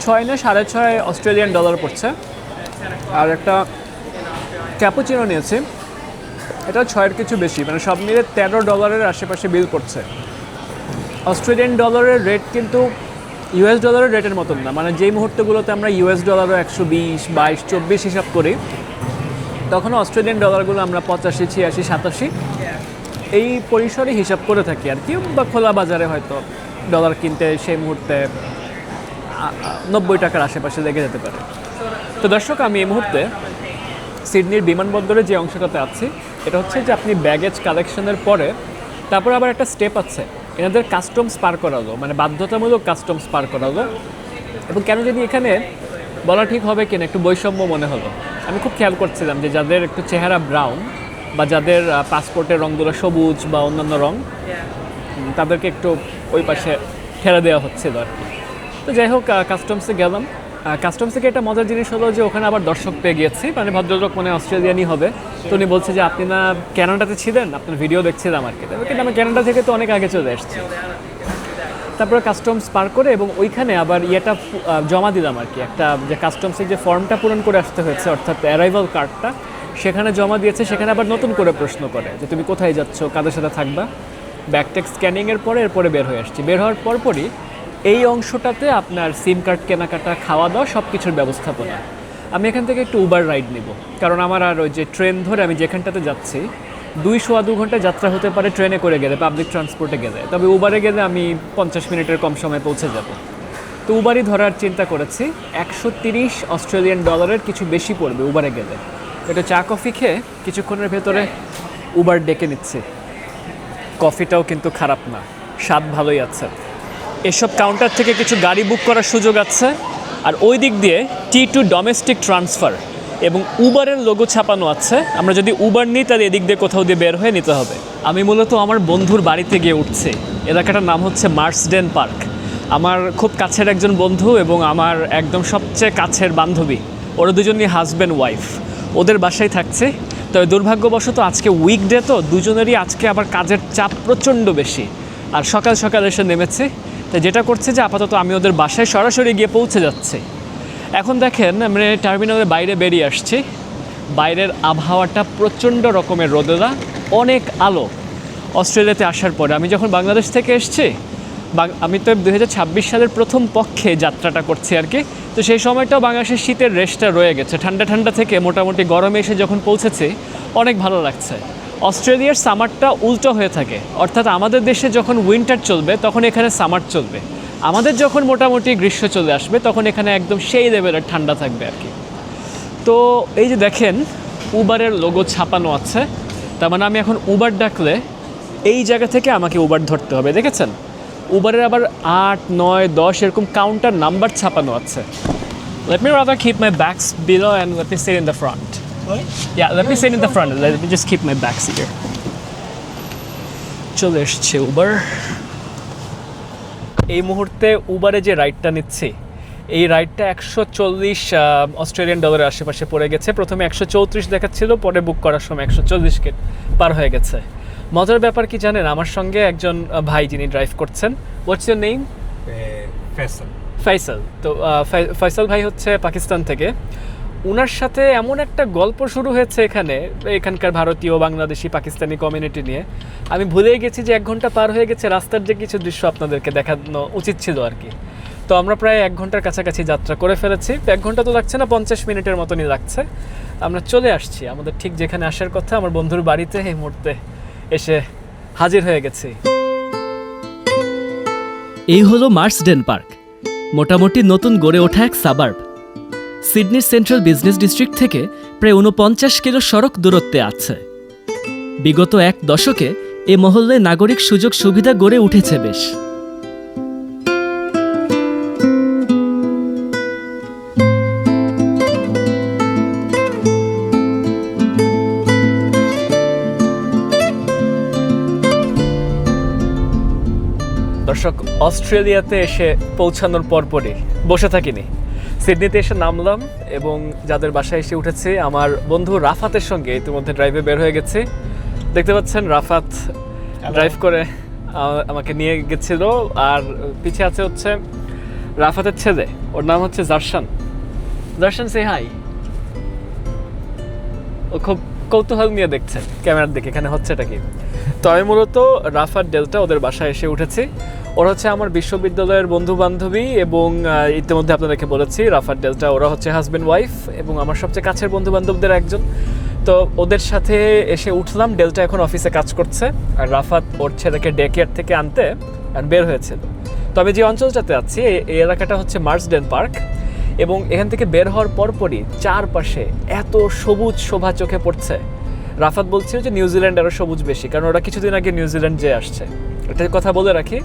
6 না 6.5 অস্ট্রেলিয়ান ডলার পড়ছে। আর একটা ক্যাপুচিনো নিয়েছি, এটা 6-এর কিছু বেশি, মানে সব মিলে $13 আশেপাশে বিল পড়ছে। অস্ট্রেলিয়ান ডলারের রেট কিন্তু ইউএস ডলারের রেটের মতন না, মানে যেই মুহূর্তগুলোতে আমরা ইউএস ডলারও 120, 22, 24 হিসাব করি, তখনও অস্ট্রেলিয়ান ডলারগুলো আমরা 85, 86, 87 এই পরিসরে হিসাব করে থাকি আর কি। বা খোলা বাজারে হয়তো ডলার কিনতে সেই মুহূর্তে 90 টাকার আশেপাশে লেগে যেতে পারে। তো দর্শক, আমি এই মুহূর্তে সিডনির বিমানবন্দরে যে অংশটাতে আছি, এটা হচ্ছে যে আপনি ব্যাগেজ কালেকশনের পরে তারপর আবার একটা স্টেপ আছে, এনাদের কাস্টমস পার করালো, মানে বাধ্যতামূলক কাস্টমস পার করালো। এবং কেন যদি এখানে বলা ঠিক হবে কিনা একটু বৈষম্য মনে হলো। আমি খুব খেয়াল করছিলাম যে যাদের একটু চেহারা ব্রাউন বা যাদের পাসপোর্টের রঙগুলো সবুজ বা অন্যান্য রঙ, তাদেরকে একটু ওই পাশে ঠেলে দেওয়া হচ্ছিল আর কি। তো যাই হোক, কাস্টমসে গেলাম। কাস্টমস থেকে একটা মজার জিনিস হলো যে ওখানে আবার দর্শক পেয়ে গিয়েছি, মানে ভদ্রলোক মানে অস্ট্রেলিয়ানই হবে। তো উনি বলছে যে আপনি না ক্যানাডাতে ছিলেন, আপনার ভিডিও দেখছিলাম আর কি। কিন্তু আমি ক্যানাডা থেকে তো অনেক আগে চলে এসেছি। তারপরে কাস্টমস পার করে এবং ওইখানে আবার ইয়েটা জমা দিলাম আর কি, একটা যে কাস্টমসের যে ফর্মটা পূরণ করে আসতে হয়েছে, অর্থাৎ অ্যারাইভাল কার্ডটা সেখানে জমা দিয়েছে। সেখানে আবার নতুন করে প্রশ্ন করে যে তুমি কোথায় যাচ্ছ, কাদের সাথে থাকবা। ব্যাকটেক স্ক্যানিংয়ের পরে এরপরে বের হয়ে আসছি। বের হওয়ার পরপরই এই অংশটাতে আপনার সিম কার্ড কেনাকাটা, খাওয়া দাওয়া সব কিছুর ব্যবস্থাপনা। আমি এখান থেকে একটু উবার রাইড নিব, কারণ আমার আর ওই যে ট্রেন ধরে আমি যেখানটাতে যাচ্ছি 2-2.5 ঘন্টা যাত্রা হতে পারে ট্রেনে করে গেলে, পাবলিক ট্রান্সপোর্টে গেলে। তবে উবারে গেলে আমি 50 মিনিটের কম সময় পৌঁছে যাব। তো উবারই ধরার চিন্তা করেছি। 130 অস্ট্রেলিয়ান ডলারের কিছু বেশি পড়বে উবারে গেলে। এটা চা কফি খেয়ে কিছুক্ষণের ভেতরে উবার ডেকে নিচ্ছি। কফিটাও কিন্তু খারাপ না, স্বাদ ভালোই আছে। এসব কাউন্টার থেকে কিছু গাড়ি বুক করার সুযোগ আছে। আর ওই দিক দিয়ে T2 ডোমেস্টিক ট্রান্সফার এবং উবারের লোগো ছাপানো আছে। আমরা যদি উবার নিই তাহলে এদিক দিয়ে কোথাও দিয়ে বের হয়ে নিতে হবে। আমি মূলত আমার বন্ধুর বাড়িতে গিয়ে উঠছি। এলাকাটার নাম হচ্ছে মার্সডেন পার্ক। আমার খুব কাছের একজন বন্ধু এবং আমার একদম সবচেয়ে কাছের বান্ধবী, ওরা দুজনই হাজব্যান্ড ওয়াইফ, ওদের বাসায় থাকছে। তবে দুর্ভাগ্যবশত আজকে উইকডে, তো দুজনেরই আজকে আবার কাজের চাপ প্রচণ্ড বেশি। আর সকাল সকাল এসে নেমেছে। তো যেটা করছে যে আপাতত আমি ওদের বাসায় সরাসরি গিয়ে পৌঁছে যাচ্ছি। এখন দেখেন আমরা টার্মিনালের বাইরে বেরিয়ে আসছি। বাইরের আবহাওয়াটা প্রচণ্ড রকমের রোদেলা, অনেক আলো। অস্ট্রেলিয়াতে আসার পরে আমি যখন বাংলাদেশ থেকে এসেছি, আমি তো 2026 সালের প্রথম পক্ষে যাত্রাটা করছি আর কি। তো সেই সময়টাও বাংলাদেশের শীতের রেশটা রয়ে গেছে, ঠান্ডা ঠান্ডা থেকে মোটামুটি গরমে এসে যখন পৌঁছেছি অনেক ভালো লাগছে। অস্ট্রেলিয়ার সামারটা উল্টো হয়ে থাকে, অর্থাৎ আমাদের দেশে যখন উইন্টার চলবে তখন এখানে সামার চলবে, আমাদের যখন মোটামুটি গ্রীষ্ম চলে আসবে তখন এখানে একদম সেই লেভেলের ঠান্ডা থাকবে আর কি। তো এই যে দেখেন উবারের লোগো ছাপানো আছে, তার মানে আমি এখন উবার ডাকলে এই জায়গা থেকে আমাকে উবার ধরতে হবে। দেখেছেন উবারের আবার 8, 9, 10 এরকম কাউন্টার নাম্বার ছাপানো আছে। Let me rather keep my bags below and let me sit in the front. Yeah, let me sit in the front. Let me just keep my bags here. চলে এসছে Uber. এই মুহূর্তে উবারে যে রাইডটা নিচ্ছি, এই রাইডটা 140 Australian ডলারের আশেপাশে পড়ে গেছে। প্রথমে 134 দেখাচ্ছিল, পরে বুক করার সময় 140 পার হয়ে গেছে। মজার ব্যাপার কি জানেন, আমার সঙ্গে একজন ভাই যিনি ড্রাইভ করছেন। What's your name? ফয়সাল। তো ফয়সাল ভাই হচ্ছে পাকিস্তান থেকে। ওনার সাথে এমন একটা গল্প শুরু হয়েছে এখানকার ভারতীয়, বাংলাদেশি, পাকিস্তানি কমিউনিটি নিয়ে, আমি ভুলেই গেছি যে 1 ঘন্টা পার হয়ে গেছে। রাস্তার যে কিছু দৃশ্য আপনাদেরকে দেখানো উচিত ছিল আর কি। তো আমরা প্রায় 1 ঘন্টার কাছাকাছি যাত্রা করে ফেলেছি। 1 ঘন্টা তো লাগছে না, 50 মিনিটের মতনই লাগছে। আমরা চলে আসছি আমাদের ঠিক যেখানে আসার কথা, আমার বন্ধুর বাড়িতে এই মুহূর্তে এসে হাজির হয়ে গেছি। এই হলো মার্সডেন পার্ক, মোটামুটি নতুন গড়ে ওঠা এক সাবার্ব। সিডনির সেন্ট্রাল বিজনেস ডিস্ট্রিক্ট থেকে প্রায় 49 কিলো সড়ক দূরত্বে আছে। বিগত 1 দশকে এ মহল্লায় নাগরিক সুযোগ সুবিধা গড়ে উঠেছে বেশ। দর্শক, অস্ট্রেলিয়াতে এসে পৌঁছানোর পরপরই বসে থাকিনি, সিডনিতে এসে নামলাম এবং যাদের বাসায় এসে উঠেছি আমার বন্ধু রাফাতের সঙ্গে ইতিমধ্যে ড্রাইভে বের হয়ে গেছি। দেখতে পাচ্ছেন রাফাত ড্রাইভ করে আমাকে নিয়ে গেছিল। আর পিছে আছে হচ্ছে রাফাতের ছেলে, ওর নাম হচ্ছে জারশান। জারশান, সে হাই। ও খুব কৌতূহল নিয়ে দেখছে ক্যামেরার দিকে এখানে হচ্ছেটা কি। তো আমি মূলত রাফাত ডেল্টা ওদের বাসায় এসে উঠেছি। ওরা হচ্ছে আমার বিশ্ববিদ্যালয়ের বন্ধু বান্ধবী এবং ইতিমধ্যে আপনাদেরকে বলেছি রাফাত ডেল্টা ওরা হচ্ছে হাজব্যান্ড ওয়াইফ এবং আমার সবচেয়ে কাছের বন্ধু বান্ধবদের একজন। তো ওদের সাথে এসে উঠলাম। ডেল্টা এখন অফিসে কাজ করছে আর রাফাত ওর ছেলেকে ডে কেয়ার থেকে আনতে আর বের হয়েছিল। তবে যে অঞ্চলটাতে আছি এই এলাকাটা হচ্ছে মার্সডেন পার্ক এবং এখান থেকে বের হওয়ার পরপরই চারপাশে এত সবুজ শোভা চোখে পড়ছে। রাফাত বলছিল যে নিউজিল্যান্ড আরও সবুজ বেশি, কারণ ওরা কিছুদিন আগে নিউজিল্যান্ড যেয়ে আসছে। একটা কথা বলে রাখি,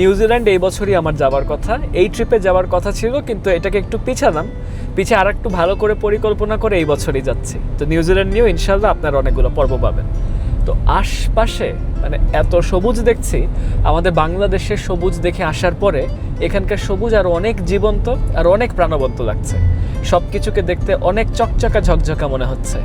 নিউজিল্যান্ড এই বছরই আমার যাওয়ার কথা, এই ট্রিপে যাওয়ার কথা ছিল, কিন্তু এটাকে একটু পিছালাম। পিছে আর একটু ভালো করে পরিকল্পনা করে এই বছরই যাচ্ছি। তো নিউজিল্যান্ড নিয়েও ইনশাল্লাহ আপনারা অনেকগুলো পর্ব পাবেন। তো আশপাশে মানে এত সবুজ দেখছি, আমাদের বাংলাদেশের সবুজ দেখে আসার পরে এখানকার সবুজ আরও অনেক জীবন্ত আর অনেক প্রাণবন্ত লাগছে। সব কিছুকে দেখতে অনেক চকচকা ঝকঝকা মনে হচ্ছে।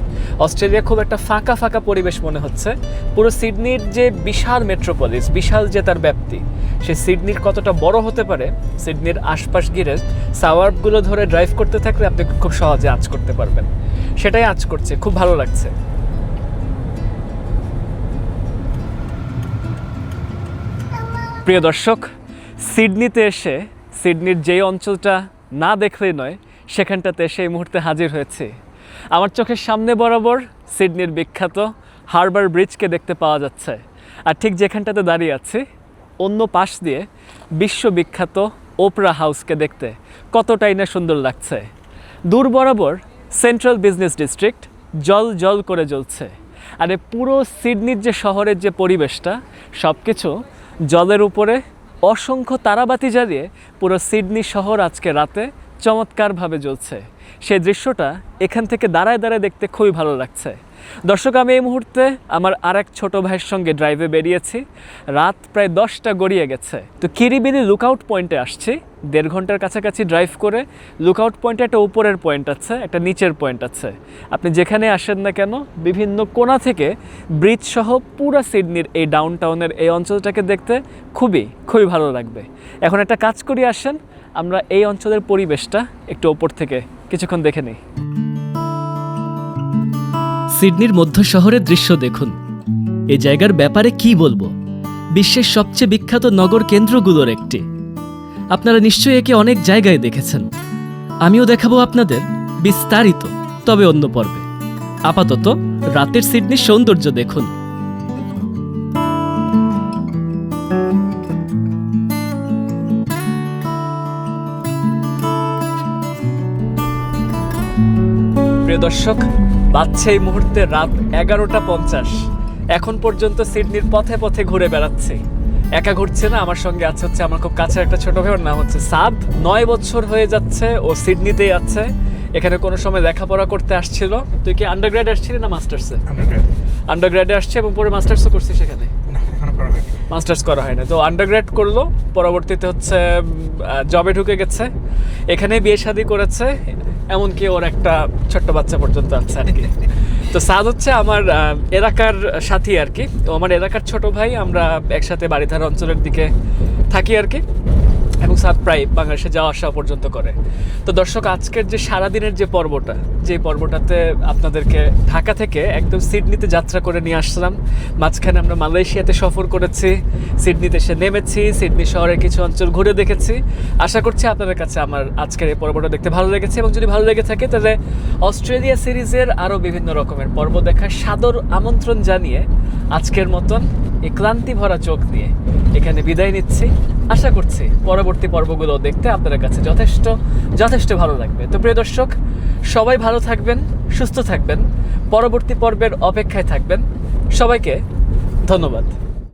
অস্ট্রেলিয়া খুব একটা ফাঁকা ফাঁকা পরিবেশ মনে হচ্ছে। পুরো সিডনির যে বিশাল মেট্রোপলিস, বিশাল যে তার ব্যাপ্তি, সে সিডনির কতটা বড় হতে পারে সিডনির আশপাশ ঘিরে সাওয়ার্বগুলো ধরে ড্রাইভ করতে থাকলে আপনি খুব সহজে আঁচ করতে পারবেন। সেটাই আঁচ করছে, খুব ভালো লাগছে। প্রিয় দর্শক, সিডনিতে এসে সিডনির যেই অঞ্চলটা না দেখলেই নয় সেখানটাতে এসে এই মুহূর্তে হাজির হয়েছি। আমার চোখের সামনে বরাবর সিডনির বিখ্যাত হারবার ব্রিজকে দেখতে পাওয়া যাচ্ছে, আর ঠিক যেখানটাতে দাঁড়িয়ে আছি অন্য পাশ দিয়ে বিশ্ববিখ্যাত ওপরা হাউসকে দেখতে কতটাই না সুন্দর লাগছে। দূর বরাবর সেন্ট্রাল বিজনেস ডিস্ট্রিক্ট জল জল করে জ্বলছে, আর এই পুরো সিডনির যে শহরের যে পরিবেশটা সব কিছু জলের উপরে অসংখ্য তারাবাতি জ্বালিয়ে পুরো সিডনি শহর আজকে রাতে চমৎকারভাবে জ্বলছে। সেই দৃশ্যটা এখান থেকে দাঁড়ায় দাঁড়ায় দেখতে খুবই ভালো লাগছে। দর্শক, আমি এই মুহূর্তে আমার আরেক ছোট ভাইয়ের সঙ্গে ড্রাইভে বেরিয়েছি। রাত প্রায় 10টা গড়িয়ে গেছে। তো কিরিবিলি লুকআউট পয়েন্টে আসছি। 1.5 ঘন্টার কাছাকাছি ড্রাইভ করে লুকআউট পয়েন্টে একটা উপরের পয়েন্ট আছে, একটা নিচের পয়েন্ট আছে। আপনি যেখানে আসেন না কেন বিভিন্ন কোণা থেকে ব্রিজ সহ পুরো সিডনির এই ডাউনটাউনের এই অঞ্চলটাকে দেখতে খুবই খুবই ভালো লাগবে। এখন একটা কাজ করি, আসেন আমরা এই অঞ্চলের পরিবেশটা একটু ওপর থেকে কিছুক্ষণ দেখে নিই। সিডনির মধ্য শহরের দৃশ্য দেখুন। এই জায়গার ব্যাপারে কি বলবো, বিশ্বের সবচেয়ে বিখ্যাত নগর কেন্দ্রগুলোর একটি। আপনারা নিশ্চয়ই একে অনেক জায়গায় দেখেছেন। আমিও দেখাবো আপনাদের বিস্তারিত, তবে অন্য পর্বে। আপাতত রাতের সিডনির সৌন্দর্য দেখুন। প্রিয় দর্শক, বাজছে এই মুহূর্তে রাত 11:50। এখন পর্যন্ত সিডনির পথে পথে ঘুরে বেড়াচ্ছি। একা ঘুরছে না, আমার সঙ্গে আছে হচ্ছে আমার খুব কাছের একটা ছোট ভাই, ওর নাম হচ্ছে সাদ। 9 বছর হয়ে যাচ্ছে ও সিডনিতেই আছে। এখানে কোনো সময় লেখাপড়া করতে আসছিল। তুই কি আন্ডারগ্রেড আসছিলি না মাস্টার্সে? আন্ডারগ্রেডে আসছে এবং পরে মাস্টার্সও করছিস সেখানে? মাস্টার্স করা হয় না, তো আন্ডারগ্রেড করলো, পরবর্তীতে হচ্ছে জবে ঢুকে গেছে, এখানে বিয়ে শাদী করেছে, এমনকি ওর একটা ছোট্ট বাচ্চা পর্যন্ত আছে আর কি। তো সাদ হচ্ছে আমার এলাকার সাথী আর কি, তো আমার এলাকার ছোট ভাই। আমরা একসাথে বাড়িধারা অঞ্চলের দিকে থাকি আর কি, এবং সাদ প্রায় বাংলাদেশে যাওয়া আসা পর্যন্ত করে। তো দর্শক, আজকের যে সারাদিনের যে পর্বটা, যে পর্বটাতে আপনাদেরকে ঢাকা থেকে একদম সিডনিতে যাত্রা করে নিয়ে আসলাম। মাঝখানে আমরা মালয়েশিয়াতে সফর করেছি, সিডনিতে এসে নেমেছি, সিডনি শহরের কিছু অঞ্চল ঘুরে দেখেছি। আশা করছি আপনাদের কাছে আমার আজকের এই পর্বটা দেখতে ভালো লেগেছে, এবং যদি ভালো লেগে থাকে তাহলে অস্ট্রেলিয়া সিরিজের আরও বিভিন্ন রকমের পর্ব দেখার সাদর আমন্ত্রণ জানিয়ে আজকের মতন এই ক্লান্তি ভরা চোখ নিয়ে এখানে বিদায় নিচ্ছি। আশা করছি পরবর্তী পর্বগুলো দেখতে আপনাদের কাছে যথেষ্ট ভালো লাগবে। তো প্রিয় দর্শক, সবাই ভালো থাকবেন, সুস্থ থাকবেন, পরবর্তী পর্বের অপেক্ষায় থাকবেন। সবাইকে ধন্যবাদ।